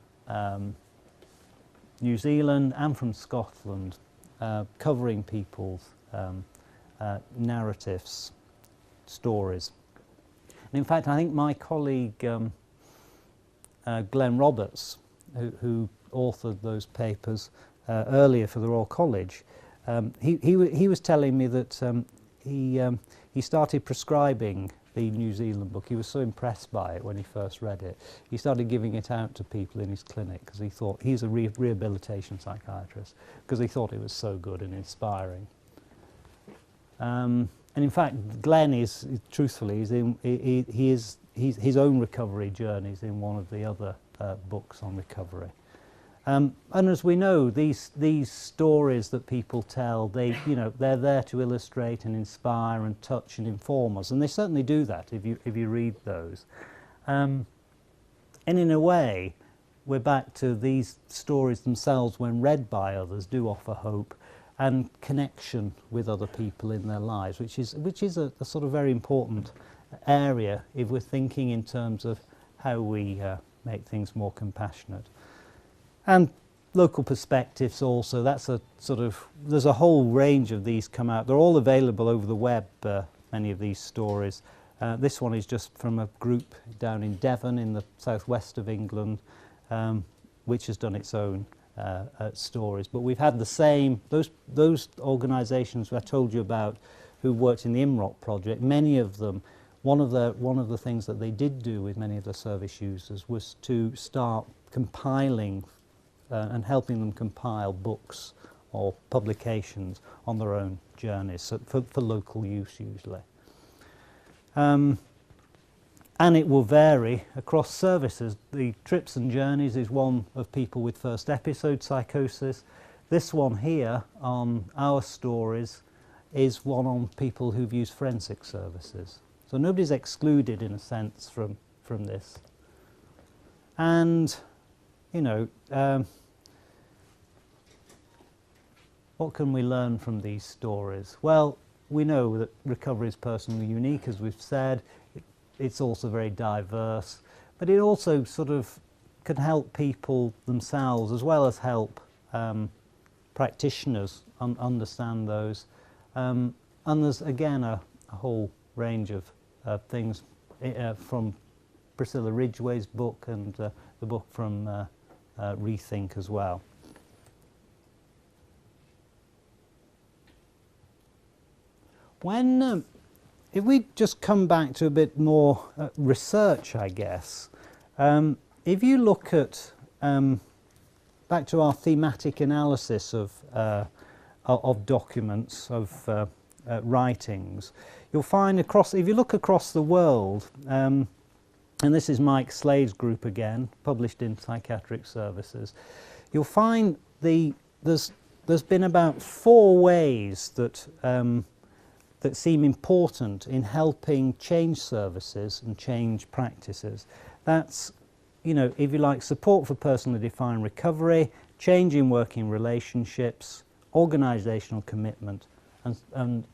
New Zealand and from Scotland, covering people's narratives, stories. And in fact, I think my colleague Glenn Roberts, who authored those papers earlier for the Royal College, he was telling me that he started prescribing the New Zealand book. He was so impressed by it when he first read it. He started giving it out to people in his clinic, because he thought, he's a rehabilitation psychiatrist, because he thought it was so good and inspiring. And in fact, Glenn is, truthfully, his own recovery journeys in one of the other books on recovery. And as we know, these stories that people tell, they're there to illustrate and inspire and touch and inform us, and they certainly do that if you read those. And in a way, we're back to these stories themselves, when read by others, do offer hope and connection with other people in their lives, which is a sort of very important area if we're thinking in terms of how we make things more compassionate. And local perspectives also, that's a sort of, there's a whole range of these come out. They're all available over the web, many of these stories. This one is just from a group down in Devon in the southwest of England, which has done its own stories, but we've had the same, those organisations I told you about who worked in the IMROC project, many of them, one of the things that they did do with many of the service users was to start compiling and helping them compile books or publications on their own journeys, so for local use usually. And it will vary across services. The trips and journeys is one of people with first episode psychosis. This one here on our stories is one on people who've used forensic services. So nobody's excluded in a sense from this. And, you know, what can we learn from these stories? Well, we know that recovery is personally unique, as we've said. It's also very diverse, but it also sort of can help people themselves as well as help practitioners understand those. And there's again a whole range of things from Priscilla Ridgway's book and the book from Rethink as well. When if we just come back to a bit more research, I guess, if you look at back to our thematic analysis of documents, of writings, you'll find across, if you look across the world, and this is Mike Slade's group again, published in Psychiatric Services, you'll find there's been about 4 ways that that seem important in helping change services and change practices. That's, you know, if you like, support for personally defined recovery, change in working relationships, organisational commitment, and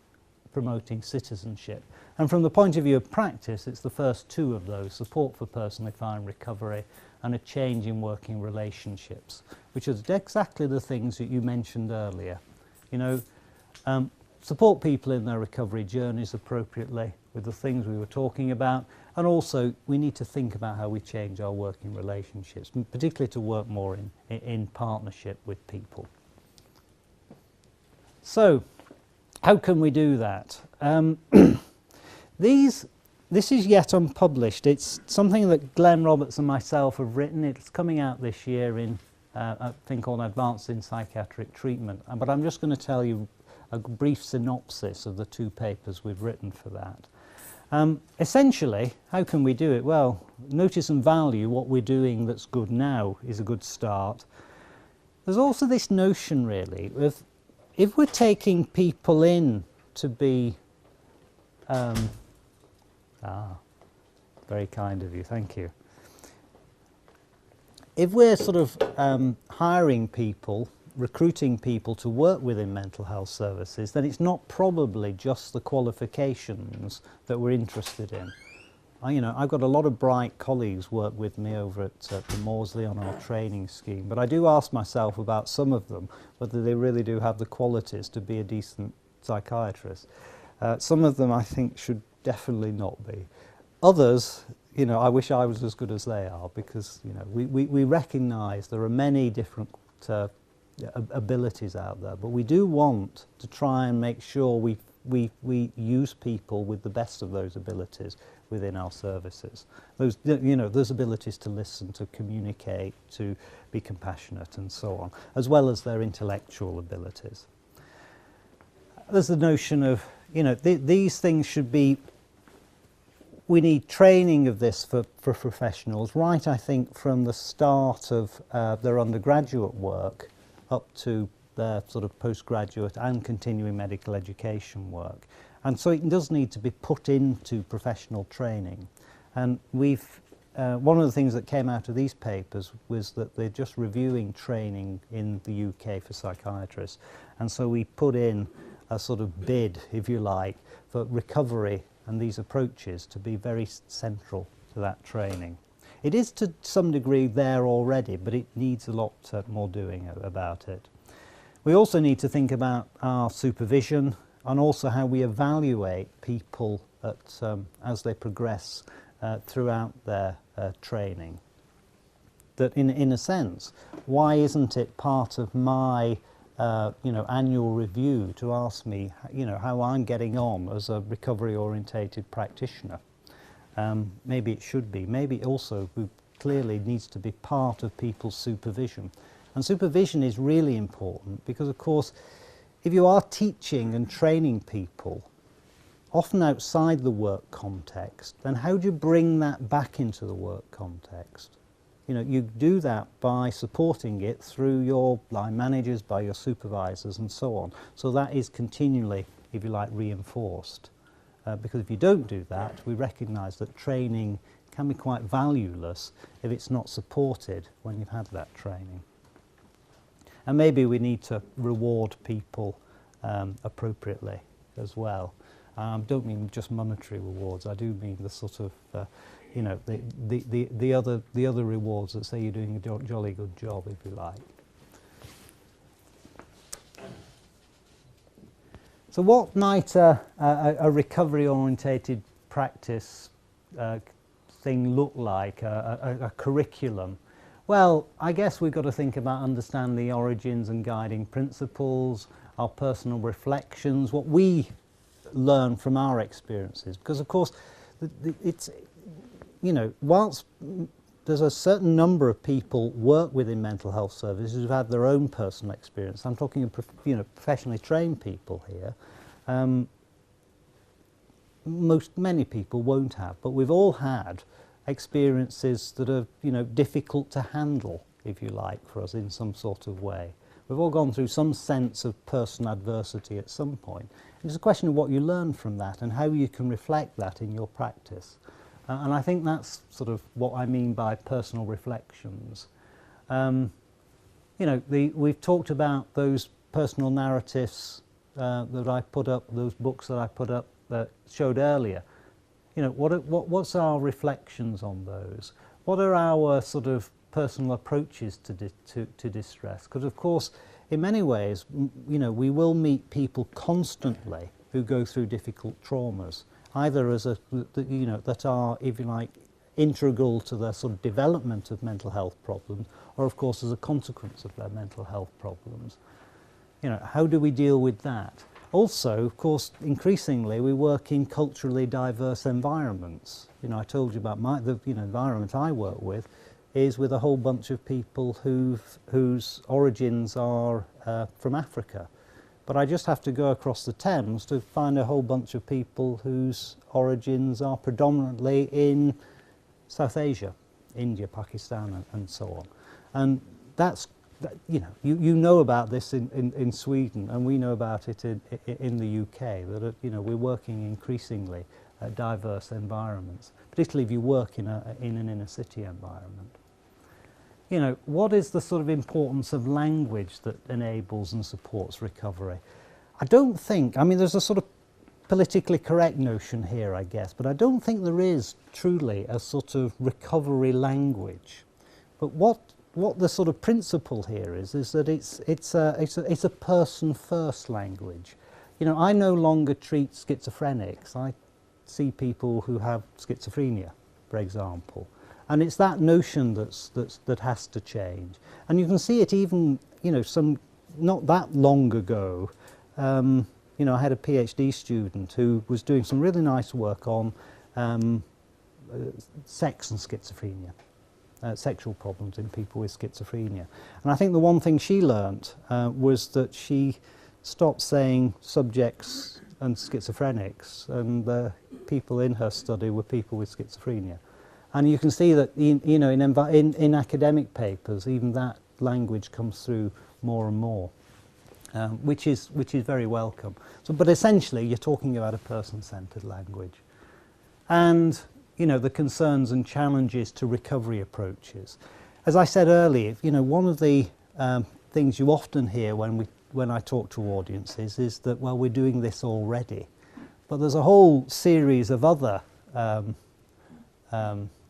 promoting citizenship. And from the point of view of practice, it's the first 2 of those, support for personally defined recovery and a change in working relationships, which is exactly the things that you mentioned earlier. You know, support people in their recovery journeys appropriately with the things we were talking about, and also we need to think about how we change our working relationships, particularly to work more in partnership with people. So, how can we do that? This is yet unpublished. It's something that Glenn Roberts and myself have written. It's coming out this year in a thing called Advanced in Psychiatric Treatment, but I'm just going to tell you a brief synopsis of the 2 papers we've written for that. Essentially, how can we do it? Well, notice and value what we're doing that's good now is a good start. There's also this notion, really, of if we're taking people in to be... very kind of you, thank you. If we're sort of hiring people, recruiting people to work within mental health services, then it's not probably just the qualifications that we're interested in. You know, I've got a lot of bright colleagues work with me over at the Maudsley on our training scheme, but I do ask myself about some of them, whether they really do have the qualities to be a decent psychiatrist. Some of them I think should definitely not be. Others, you know, I wish I was as good as they are, because, you know, we recognise there are many different abilities out there, but we do want to try and make sure we use people with the best of those abilities within our services. Those, you know, those abilities to listen, to communicate, to be compassionate and so on, as well as their intellectual abilities. There's the notion of, you know, these things should be, we need training of this for professionals, right, I think, from the start of their undergraduate work up to their sort of postgraduate and continuing medical education work. And so it does need to be put into professional training. And we've, one of the things that came out of these papers was that they're just reviewing training in the UK for psychiatrists. And so we put in a sort of bid, if you like, for recovery and these approaches to be very central to that training. It is to some degree there already, but it needs a lot more doing about it. We also need to think about our supervision and also how we evaluate people as they progress throughout their training. that in a sense, why isn't it part of my annual review to ask me, how I'm getting on as a recovery-orientated practitioner? Maybe it should be. Maybe it also clearly needs to be part of people's supervision. And supervision is really important because, of course, if you are teaching and training people, often outside the work context, then how do you bring that back into the work context? You do that by supporting it through your line managers, by your supervisors and so on. So that is continually, if you like, reinforced. Because if you don't do that, we recognise that training can be quite valueless if it's not supported when you've had that training. And maybe we need to reward people appropriately as well. I don't mean just monetary rewards. I do mean the sort of, the other rewards that say you're doing a jolly good job, if you like. So, what might a recovery-orientated practice thing look like? A curriculum? Well, I guess we've got to think about understanding the origins and guiding principles, our personal reflections, what we learn from our experiences, because of course it's whilst there's a certain number of people work within mental health services who've had their own personal experience. I'm talking of professionally trained people here. Many people won't have, but we've all had experiences that are difficult to handle, if you like, for us in some sort of way. We've all gone through some sense of personal adversity at some point. It's a question of what you learn from that and how you can reflect that in your practice. And I think that's sort of what I mean by personal reflections. We've talked about those personal narratives that I put up, those books that I put up that showed earlier. What's our reflections on those? What are our sort of personal approaches to distress? Because of course, in many ways, we will meet people constantly who go through difficult traumas, either as that are, if you like, integral to their sort of development of mental health problems, or of course as a consequence of their mental health problems. How do we deal with that? Also, of course, increasingly we work in culturally diverse environments. I told you about the environment I work with is with a whole bunch of people whose origins are from Africa. But I just have to go across the Thames to find a whole bunch of people whose origins are predominantly in South Asia, India, Pakistan and so on. And that's, you know about this in Sweden, and we know about it in the UK, that we're working increasingly at diverse environments, particularly if you work in an inner city environment. What is the sort of importance of language that enables and supports recovery? I don't think, there's a sort of politically correct notion here, I guess, but I don't think there is truly a sort of recovery language. But what the sort of principle here is that it's a person-first language. I no longer treat schizophrenics. I see people who have schizophrenia, for example. And it's that notion that has to change. And you can see it even, not that long ago. I had a PhD student who was doing some really nice work on sex and schizophrenia, sexual problems in people with schizophrenia. And I think the one thing she learnt was that she stopped saying subjects and schizophrenics, and the people in her study were people with schizophrenia. And you can see that in academic papers, even that language comes through more and more, which is very welcome. So, but essentially, you're talking about a person-centered language, and the concerns and challenges to recovery approaches. As I said earlier, one of the things you often hear when I talk to audiences is that, well, we're doing this already, but there's a whole series of other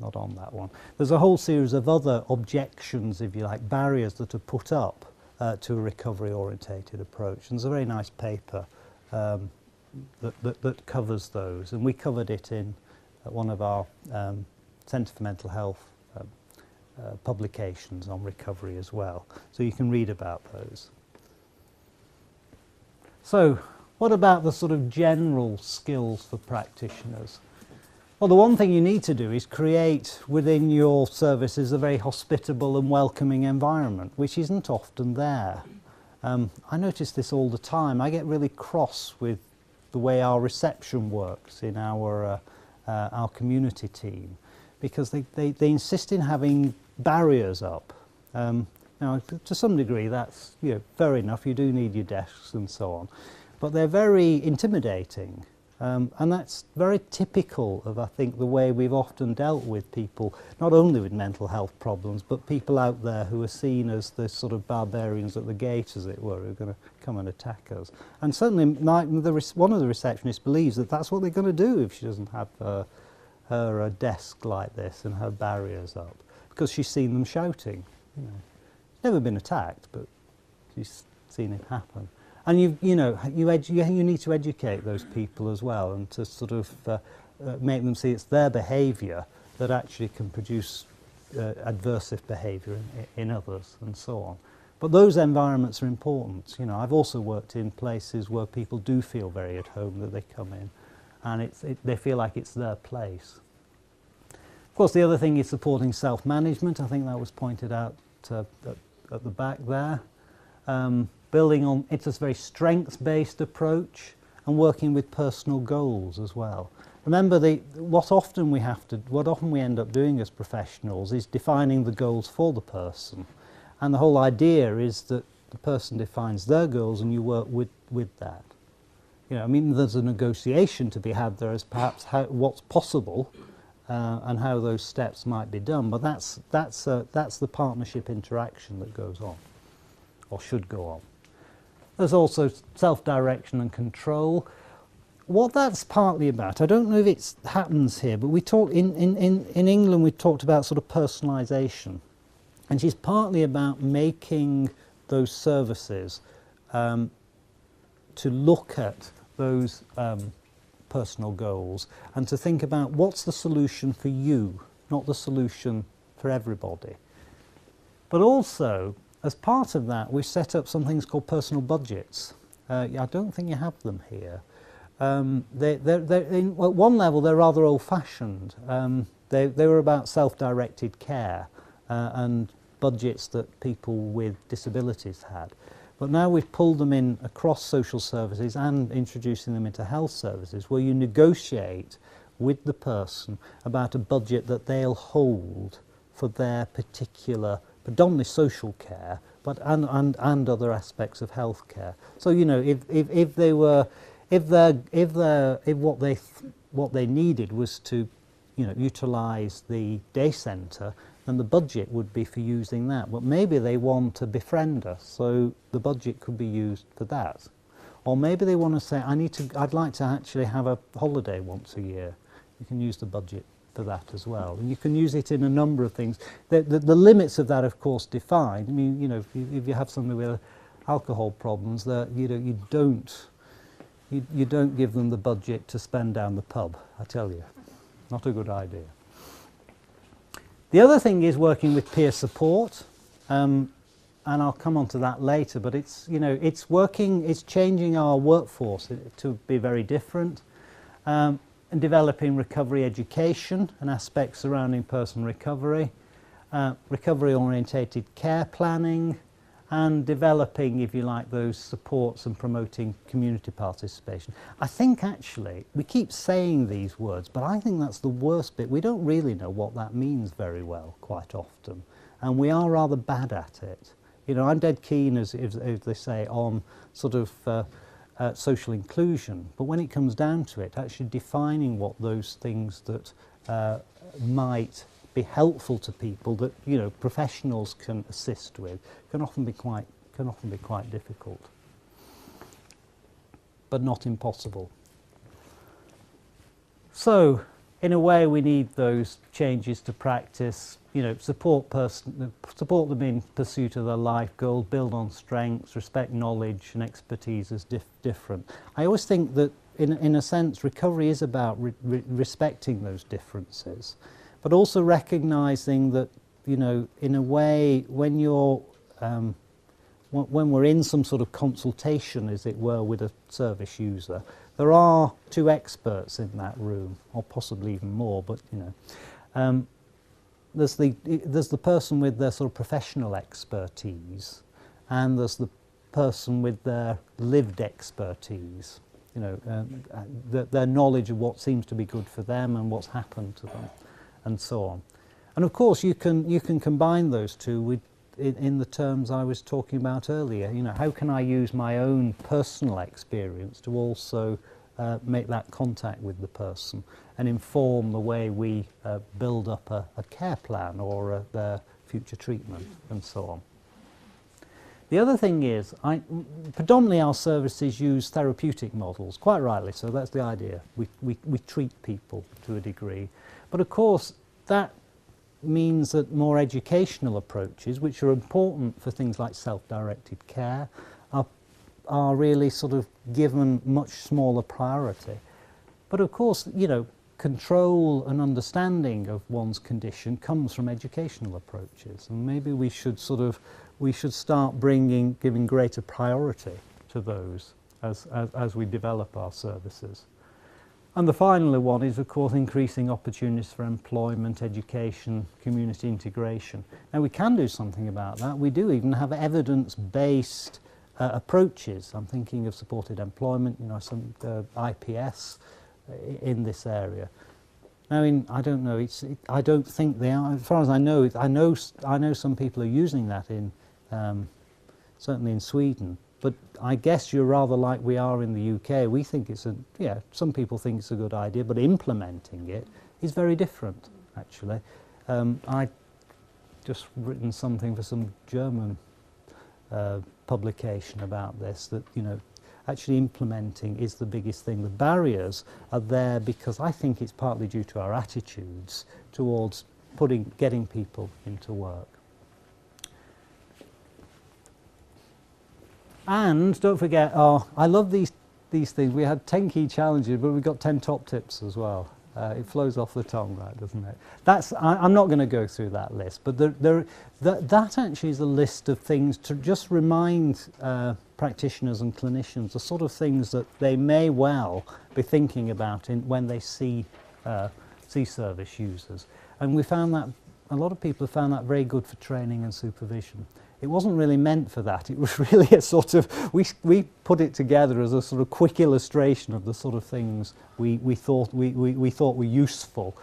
not on that one. There's a whole series of other objections, if you like, barriers that are put up to a recovery-orientated approach. And there's a very nice paper that covers those, and we covered it in one of our Centre for Mental Health publications on recovery as well, so you can read about those. So, what about the sort of general skills for practitioners? Well, the one thing you need to do is create within your services a very hospitable and welcoming environment, which isn't often there. I notice this all the time. I get really cross with the way our reception works in our community team, because they insist in having barriers up. Now, to some degree, that's fair enough. You do need your desks and so on, but they're very intimidating. And that's very typical of, I think, the way we've often dealt with people, not only with mental health problems, but people out there who are seen as the sort of barbarians at the gate, as it were, who are going to come and attack us. And certainly one of the receptionists believes that that's what they're going to do if she doesn't have her desk like this and her barriers up, because she's seen them shouting. Never been attacked, but she's seen it happen. And you need to educate those people as well, and to sort of make them see it's their behaviour that actually can produce adversive behaviour in others, and so on. But those environments are important. I've also worked in places where people do feel very at home that they come in, and they feel like it's their place. Of course, the other thing is supporting self-management. I think that was pointed out at the back there. Building on, it's a very strengths-based approach, and working with personal goals as well. Remember, what often we end up doing as professionals is defining the goals for the person, and the whole idea is that the person defines their goals and you work with that. There's a negotiation to be had there as perhaps what's possible and how those steps might be done, but that's the partnership interaction that goes on, or should go on. There's also self-direction and control. What that's partly about, I don't know if it happens here, but we talk in England we talked about sort of personalisation, and she's partly about making those services to look at those personal goals and to think about what's the solution for you, not the solution for everybody. But also, as part of that, we set up some things called personal budgets. I don't think you have them here. At one level, they're rather old-fashioned. They were about self-directed care and budgets that people with disabilities had. But now we've pulled them in across social services and introducing them into health services, where you negotiate with the person about a budget that they'll hold for their particular, predominantly social care, but and other aspects of health care. So what they needed was to utilise the day centre, then the budget would be for using that. But maybe they want to befriend us, so the budget could be used for that. Or maybe they want to say, I'd like to actually have a holiday once a year. You can use the budget for that as well. And you can use it in a number of things. The limits of that, of course, defined. If you have somebody with alcohol problems, that you don't give them the budget to spend down the pub, I tell you. Not a good idea. The other thing is working with peer support, and I'll come on to that later, but it's changing our workforce to be very different, and developing recovery education and aspects surrounding personal recovery, recovery-orientated care planning, and developing, if you like, those supports and promoting community participation. I think actually, we keep saying these words, but I think that's the worst bit. We don't really know what that means very well, quite often, and we are rather bad at it. I'm dead keen, as they say, on sort of social inclusion, but when it comes down to it, actually defining what those things that might be helpful to people, that professionals can assist with, can often be quite difficult, but not impossible. So, in a way, we need those changes to practice. Support them in pursuit of their life goals, build on strengths, respect knowledge and expertise as different. I always think that, in a sense, recovery is about respecting those differences, but also recognising that you know, in a way, when you're when we're in some sort of consultation, as it were, with a service user, there are two experts in that room, or possibly even more, but you know. There's the person with their sort of professional expertise, and there's the person with their lived expertise, you know, their knowledge of what seems to be good for them and what's happened to them, and so on. And of course, you can combine those two with in the terms I was talking about earlier. You know, how can I use my own personal experience to also make that contact with the person and inform the way we build up a care plan or their future treatment and so on. The other thing is, predominantly our services use therapeutic models, quite rightly so, that's the idea. We treat people to a degree. But of course, that means that more educational approaches, which are important for things like self-directed care, are really sort of given much smaller priority. But of course, you know, control and understanding of one's condition comes from educational approaches, and maybe we should start giving greater priority to those as we develop our services. And the final one is, of course, increasing opportunities for employment, education, community integration. Now, we can do something about that. We do even have evidence-based approaches. I'm thinking of supported employment, you know, some IPS in this area. I mean, I don't know. I don't think they are. As far as I know, I know some people are using that in certainly in Sweden. But I guess you're rather like we are in the UK. We think it's some people think it's a good idea, but implementing it is very different, actually. I just written something for some German publication about this, that, you know, actually implementing is the biggest thing. The barriers are there because I think it's partly due to our attitudes towards getting people into work. And don't forget, I love these things. We had 10 key challenges, but we've got 10 top tips as well. It flows off the tongue, right, doesn't it? I'm not going to go through that list, but that actually is a list of things to just remind practitioners and clinicians the sort of things that they may well be thinking about when they see service users. And we found that a lot of people have found that very good for training and supervision. It wasn't really meant for that. It was really a sort of, we put it together as a sort of quick illustration of the sort of things we thought were useful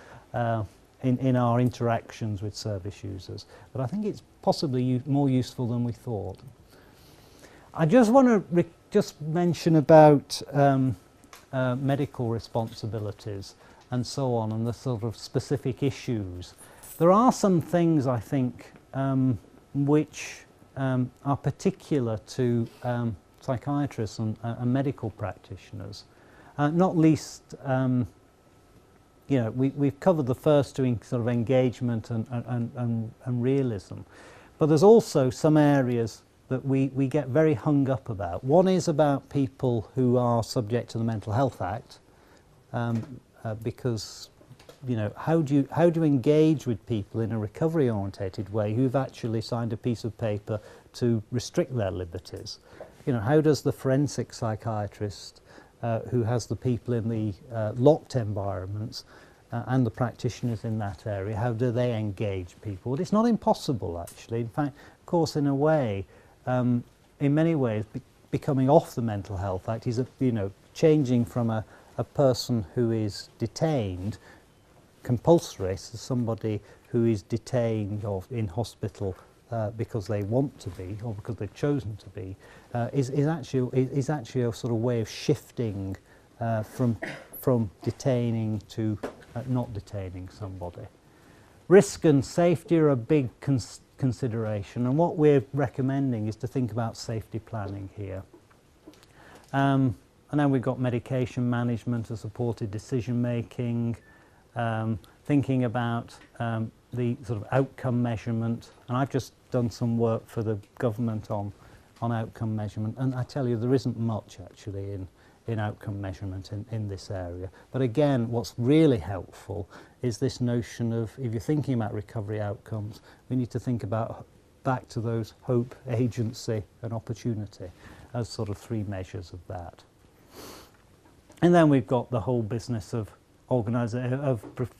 in our interactions with service users. But I think it's possibly more useful than we thought. I just want to just mention about medical responsibilities and so on, and the sort of specific issues. There are some things, I think, which are particular to psychiatrists and medical practitioners. Not least, you know, we've covered the first two, sort of engagement and realism. But there's also some areas that we get very hung up about. One is about people who are subject to the Mental Health Act, because, you know, how do you engage with people in a recovery-orientated way who've actually signed a piece of paper to restrict their liberties? You know, how does the forensic psychiatrist who has the people in the locked environments and the practitioners in that area, how do they engage people? Well, it's not impossible, actually. In fact, of course, in a way, in many ways, becoming off the Mental Health Act is, you know, changing from a person who is detained compulsory to somebody who is detained or in hospital because they want to be or because they've chosen to be is actually a sort of way of shifting from detaining to not detaining somebody. Risk and safety are a big consideration, and what we're recommending is to think about safety planning here. And then we've got medication management and supported decision making, thinking about the sort of outcome measurement, and I've just done some work for the government on outcome measurement, and I tell you there isn't much actually in outcome measurement in this area. But again, what's really helpful is this notion of, if you're thinking about recovery outcomes, we need to think about back to those hope, agency and opportunity as sort of three measures of that. And then we've got the whole business of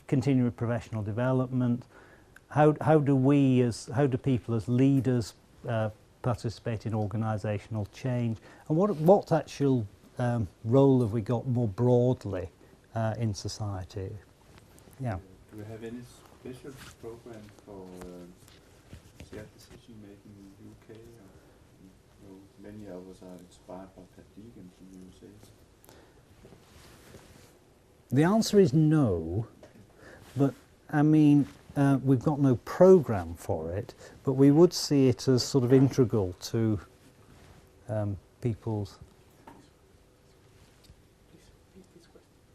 continuing professional development. How do people as leaders participate in organisational change, and what actual role have we got more broadly in society? Yeah. Do we have any special program for shared decision making in the UK? Many of us are inspired by Pat Deegan from the USA. The answer is no, but I mean, we've got no programme for it, but we would see it as sort of integral to people's...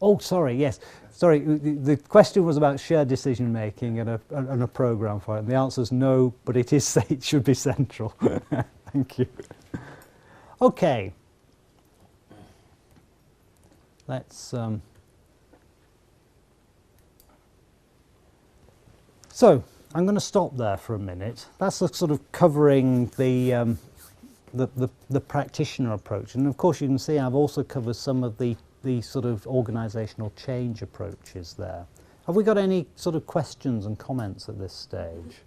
Oh, sorry, yes. Sorry, the question was about shared decision making and a programme for it. And the answer is no, but it should be central. Thank you. Okay. Let's... So, I'm going to stop there for a minute. That's sort of covering the practitioner approach. And of course you can see I've also covered some of the sort of organisational change approaches there. Have we got any sort of questions and comments at this stage?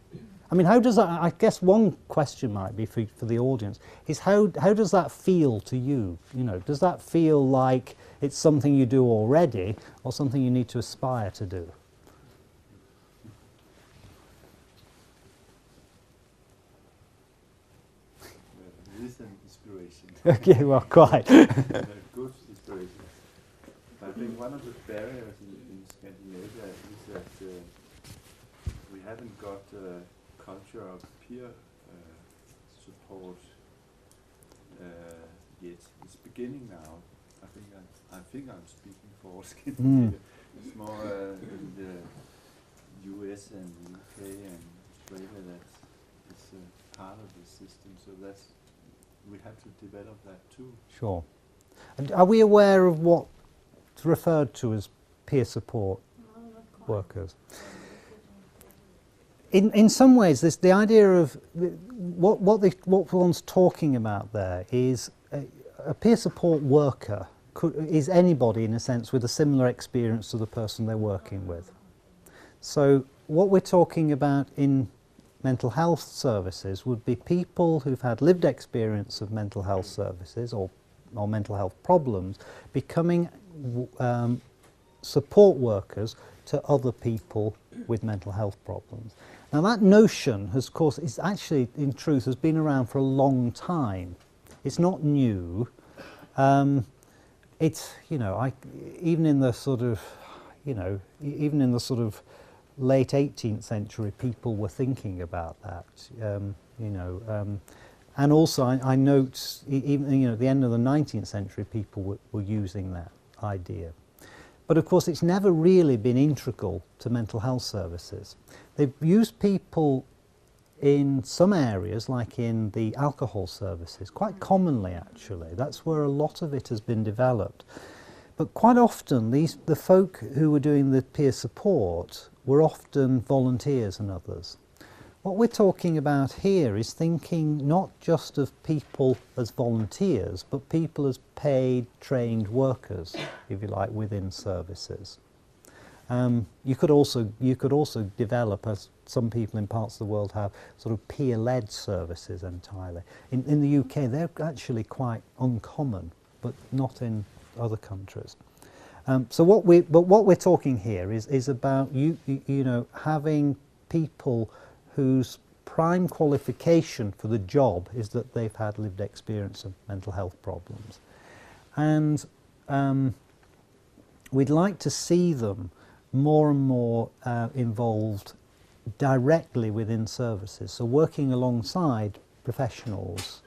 I mean, how does that, I guess one question might be for the audience, is how does that feel to you? You know, does that feel like it's something you do already or something you need to aspire to do? It is an inspiration. Okay, well, quite. A good inspiration. I think one of the barriers in Scandinavia is that we haven't got a culture of peer support yet. It's beginning now. I think I'm speaking for all Scandinavia. It's more in the US and UK and Australia that it's part of the system. So we have to develop that too. Sure. And are we aware of what's referred to as peer support workers? In some ways, the idea of what one's talking about there is a peer support worker is anybody, in a sense, with a similar experience to the person they're working with. So what we're talking about in mental health services would be people who've had lived experience of mental health services or mental health problems becoming support workers to other people with mental health problems. Now that notion has, of course, is actually, in truth, has been around for a long time. It's not new. It's, you know, even in the sort of late 18th century, people were thinking about that, and also I note even at the end of the 19th century, people were using that idea. But of course, it's never really been integral to mental health services. They've used people in some areas, like in the alcohol services, quite commonly actually. That's where a lot of it has been developed. But quite often, the folk who were doing the peer support were often volunteers and others. What we're talking about here is thinking not just of people as volunteers, but people as paid, trained workers, if you like, within services. You could also develop, as some people in parts of the world have, sort of peer-led services entirely. In the UK, they're actually quite uncommon, but not in other countries. So what we're talking here is about having people whose prime qualification for the job is that they've had lived experience of mental health problems, and we'd like to see them more and more involved directly within services, so working alongside professionals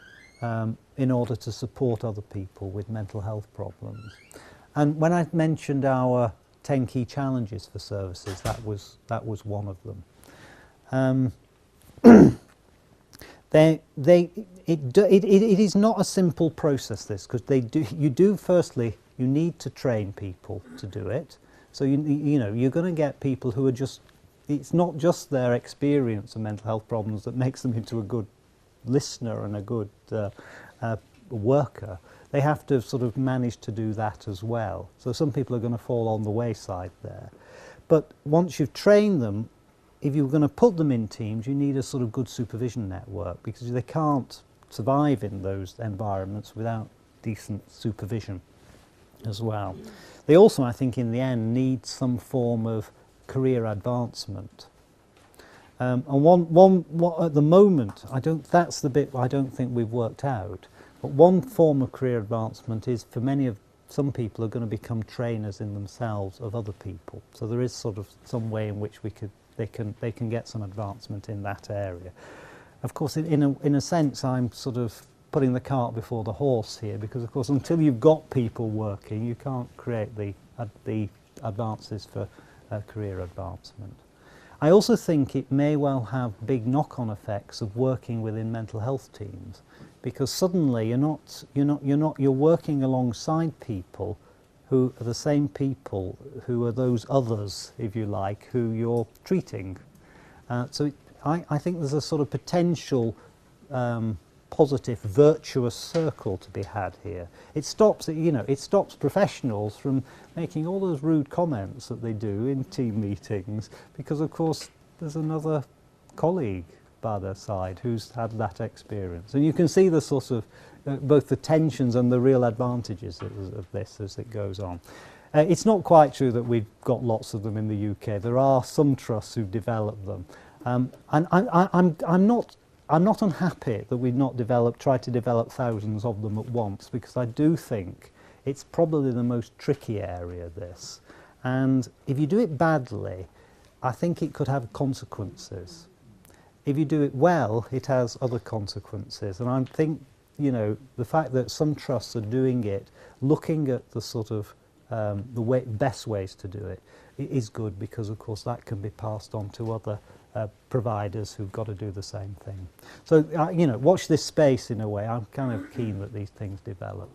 in order to support other people with mental health problems. And when I mentioned our 10 key challenges for services, that was one of them. It is not a simple process, this, because you do firstly You need to train people to do it. So you know, you're going to get people who are just, it's not just their experience of mental health problems that makes them into a good listener and a good worker. They have to sort of manage to do that as well. So some people are going to fall on the wayside there. But once you've trained them, if you're going to put them in teams, you need a sort of good supervision network, because they can't survive in those environments without decent supervision as well. They also, I think, in the end, need some form of career advancement. And what at the moment, that's the bit I don't think we've worked out. But one form of career advancement is, for some people are going to become trainers in themselves of other people. So there is sort of some way in which they can get some advancement in that area. Of course, in a sense, I'm sort of putting the cart before the horse here, because of course until you've got people working, you can't create the advances for career advancement. I also think it may well have big knock-on effects of working within mental health teams, because suddenly you're working alongside people who are the same people who are those others, if you like, who you're treating. I think there's a sort of potential positive, virtuous circle to be had here. It stops professionals from making all those rude comments that they do in team meetings, because of course there's another colleague by their side who's had that experience. And you can see the sort of both the tensions and the real advantages of this as it goes on. It's not quite true that we've got lots of them in the UK. There are some trusts who've developed them. And I'm not unhappy that we've not tried to develop thousands of them at once, because I do think it's probably the most tricky area, this. And if you do it badly, I think it could have consequences. If you do it well, it has other consequences. And I think, you know, the fact that some trusts are doing it, looking at the sort of best ways to do it, is good, because of course that can be passed on to other providers who've got to do the same thing. So, you know, watch this space in a way. I'm kind of keen that these things develop.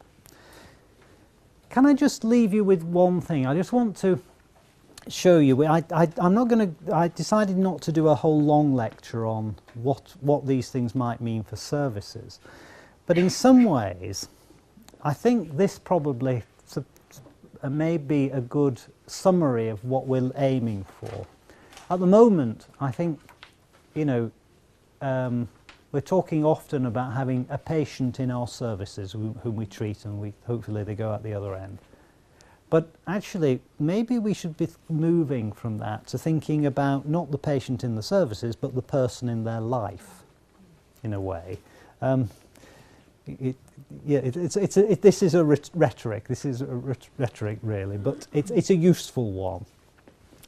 Can I just leave you with one thing? I just want to show you. I decided not to do a whole long lecture on what these things might mean for services. But in some ways, I think this probably may be a good summary of what we're aiming for. At the moment, I think, you know, we're talking often about having a patient in our services whom we treat, and hopefully they go out the other end. But actually, maybe we should be moving from that to thinking about not the patient in the services, but the person in their life, in a way. This is a rhetoric. This is a rhetoric, really, but it's a useful one.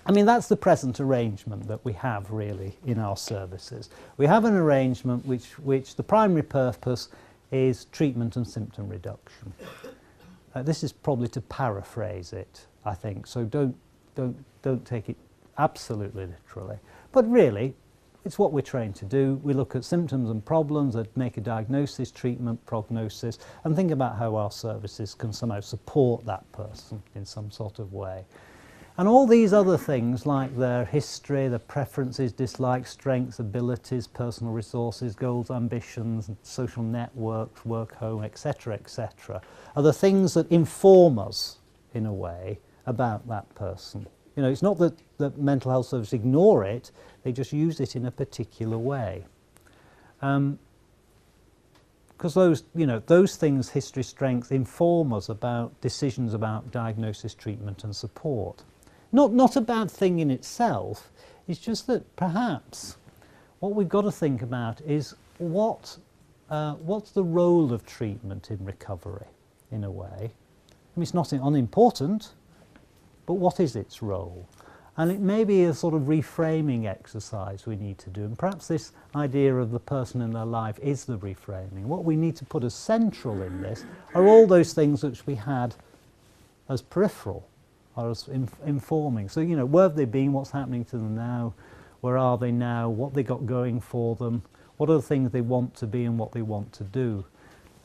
I mean, that's the present arrangement that we have, really, in our services. We have an arrangement which the primary purpose is treatment and symptom reduction. This is probably to paraphrase it, I think, so don't take it absolutely literally. But really, it's what we're trained to do. We look at symptoms and problems, and make a diagnosis, treatment, prognosis, and think about how our services can somehow support that person in some sort of way. And all these other things, like their history, their preferences, dislikes, strengths, abilities, personal resources, goals, ambitions, social networks, work, home, etc., are the things that inform us, in a way, about that person. You know, it's not that mental health services ignore it, they just use it in a particular way. Because those things, history, strength, inform us about decisions about diagnosis, treatment and support. Not a bad thing in itself, it's just that perhaps what we've got to think about is what's the role of treatment in recovery, in a way. I mean, it's not unimportant, but what is its role? And it may be a sort of reframing exercise we need to do, and perhaps this idea of the person in their life is the reframing. What we need to put as central in this are all those things which we had as peripheral, or as informing. So, you know, where have they been, what's happening to them now, where are they now, what they got going for them, what are the things they want to be and what they want to do.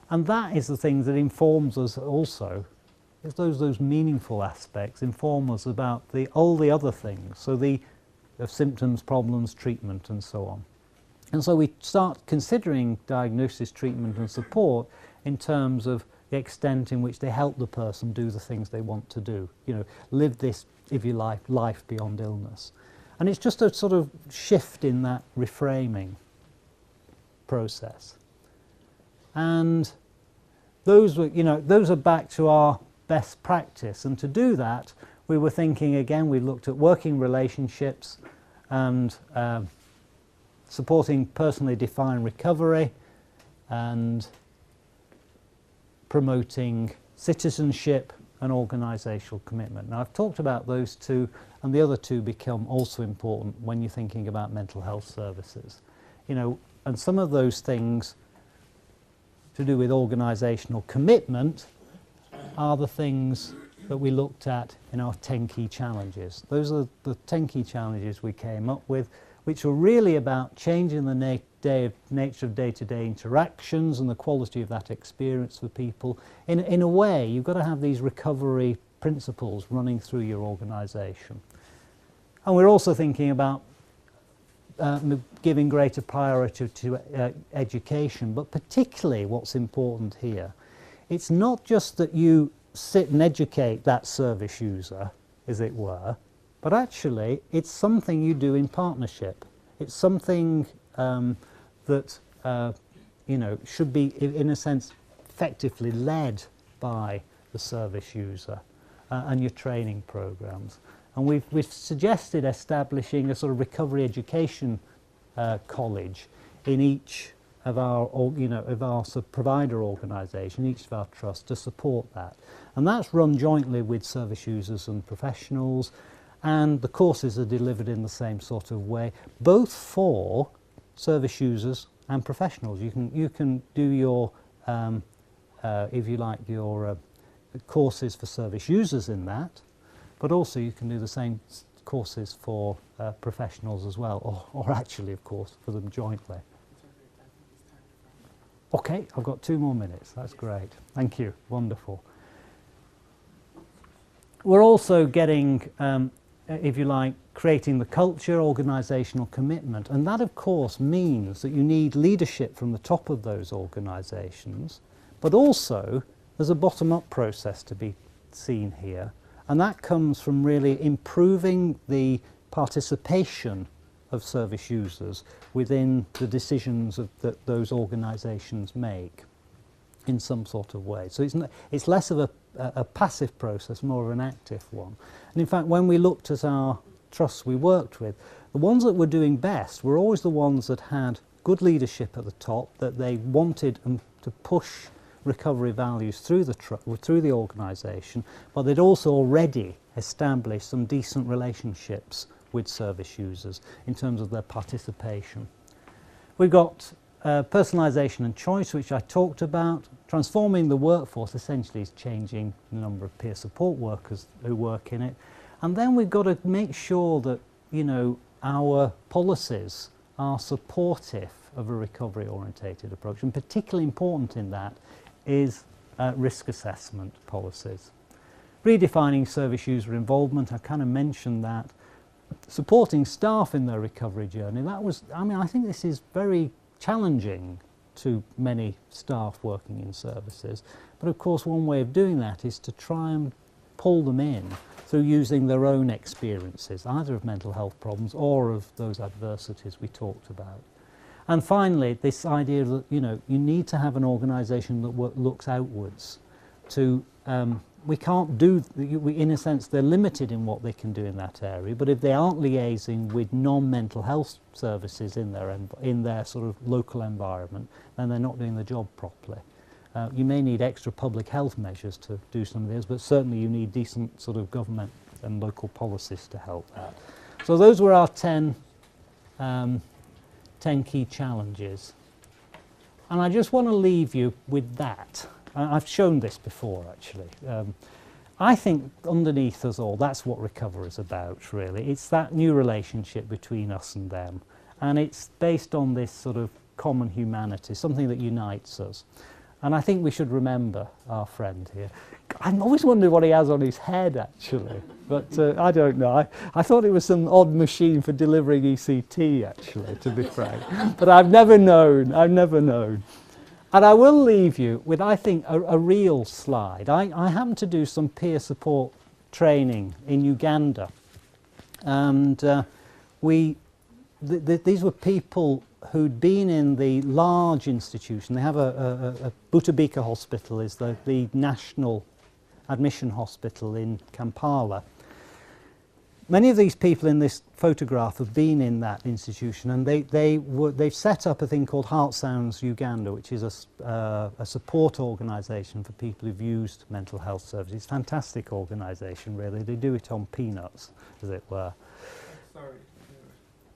And that is the thing that informs us also it's those meaningful aspects inform us about all the other things, so the symptoms, problems, treatment and so on. And so we start considering diagnosis, treatment and support in terms of the extent in which they help the person do the things they want to do, live this, if you like, life beyond illness. And it's just a sort of shift in that reframing process. And those are back to our best practice. And to do that, we were thinking again, we looked at working relationships and supporting personally defined recovery and promoting citizenship and organisational commitment. Now I've talked about those two, and the other two become also important when you're thinking about mental health services. And some of those things to do with organisational commitment are the things that we looked at in our 10 key challenges. Those are the 10 key challenges we came up with, which were really about changing the nature of day-to-day interactions and the quality of that experience for people. In a way, you've got to have these recovery principles running through your organisation. And we're also thinking about giving greater priority to education, but particularly what's important here, it's not just that you sit and educate that service user, as it were, but actually it's something you do in partnership. It's something that should be, in a sense, effectively led by the service user and your training programs. And we've suggested establishing a sort of recovery education college in each of our, sort of provider organisation, each of our trusts, to support that. And that's run jointly with service users and professionals, and the courses are delivered in the same sort of way, both for service users and professionals. You can do your, if you like, your courses for service users in that, but also you can do the same courses for professionals as well, or actually, of course, for them jointly. Okay, I've got 2 more minutes. That's great. Thank you. Wonderful. We're also getting, if you like, creating the culture, organisational commitment. And that, of course, means that you need leadership from the top of those organisations, but also there's a bottom-up process to be seen here. And that comes from really improving the participation of service users within the decisions that those organisations make in some sort of way. So it's less of a passive process, more of an active one. And in fact, when we looked at our trusts we worked with, the ones that were doing best were always the ones that had good leadership at the top, that they wanted to push recovery values through the organisation, but they'd also already established some decent relationships with service users in terms of their participation. We've got personalisation and choice, which I talked about. Transforming the workforce essentially is changing the number of peer support workers who work in it. And then we've got to make sure that, our policies are supportive of a recovery-orientated approach. And particularly important in that is risk assessment policies. Redefining service user involvement, I kind of mentioned that. Supporting staff in their recovery journey, I think this is very challenging to many staff working in services. But of course, one way of doing that is to try and pull them in through using their own experiences, either of mental health problems or of those adversities we talked about. And finally, this idea that, you need to have an organisation that looks outwards to, we can't do, in a sense, they're limited in what they can do in that area, but if they aren't liaising with non-mental health services in their sort of local environment, then they're not doing the job properly. You may need extra public health measures to do some of this, but certainly you need decent sort of government and local policies to help that. So those were our 10 key challenges. And I just want to leave you with that. I've shown this before, actually. I think underneath us all, that's what recovery is about, really. It's that new relationship between us and them. And it's based on this sort of common humanity, something that unites us. And I think we should remember our friend here. I'm always wondering what he has on his head, actually. But I don't know. I thought it was some odd machine for delivering ECT, actually, to be frank. But I've never known. I've never known. And I will leave you with, I think, a real slide. I happened to do some peer support training in Uganda. And these were people who'd been in the large institution. They have a Butabika hospital, is the national admission hospital in Kampala. Many of these people in this photograph have been in that institution, and they've set up a thing called Heart Sounds Uganda, which is a support organisation for people who've used mental health services. It's a fantastic organisation, really. They do it on peanuts, as it were. Sorry,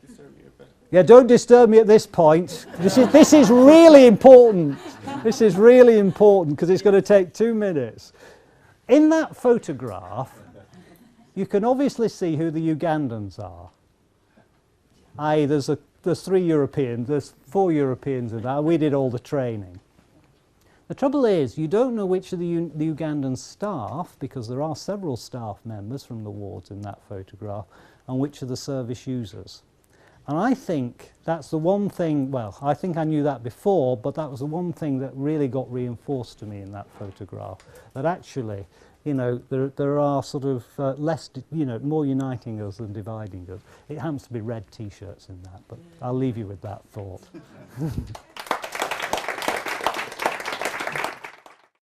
disturb you a bit. Yeah, don't disturb me at this point. This is really important. This is really important because it's going to take 2 minutes. In that photograph, you can obviously see who the Ugandans are. There's 3 Europeans, there's 4 Europeans in that. We did all the training. The trouble is, you don't know which of the Ugandan staff, because there are several staff members from the wards in that photograph, and which are the service users. And I think that's the one thing, well, I think I knew that before, but that was the one thing that really got reinforced to me in that photograph, that actually, you know, there are sort of less, you know, more uniting us than dividing us. It happens to be red T-shirts in that, but I'll leave you with that thought.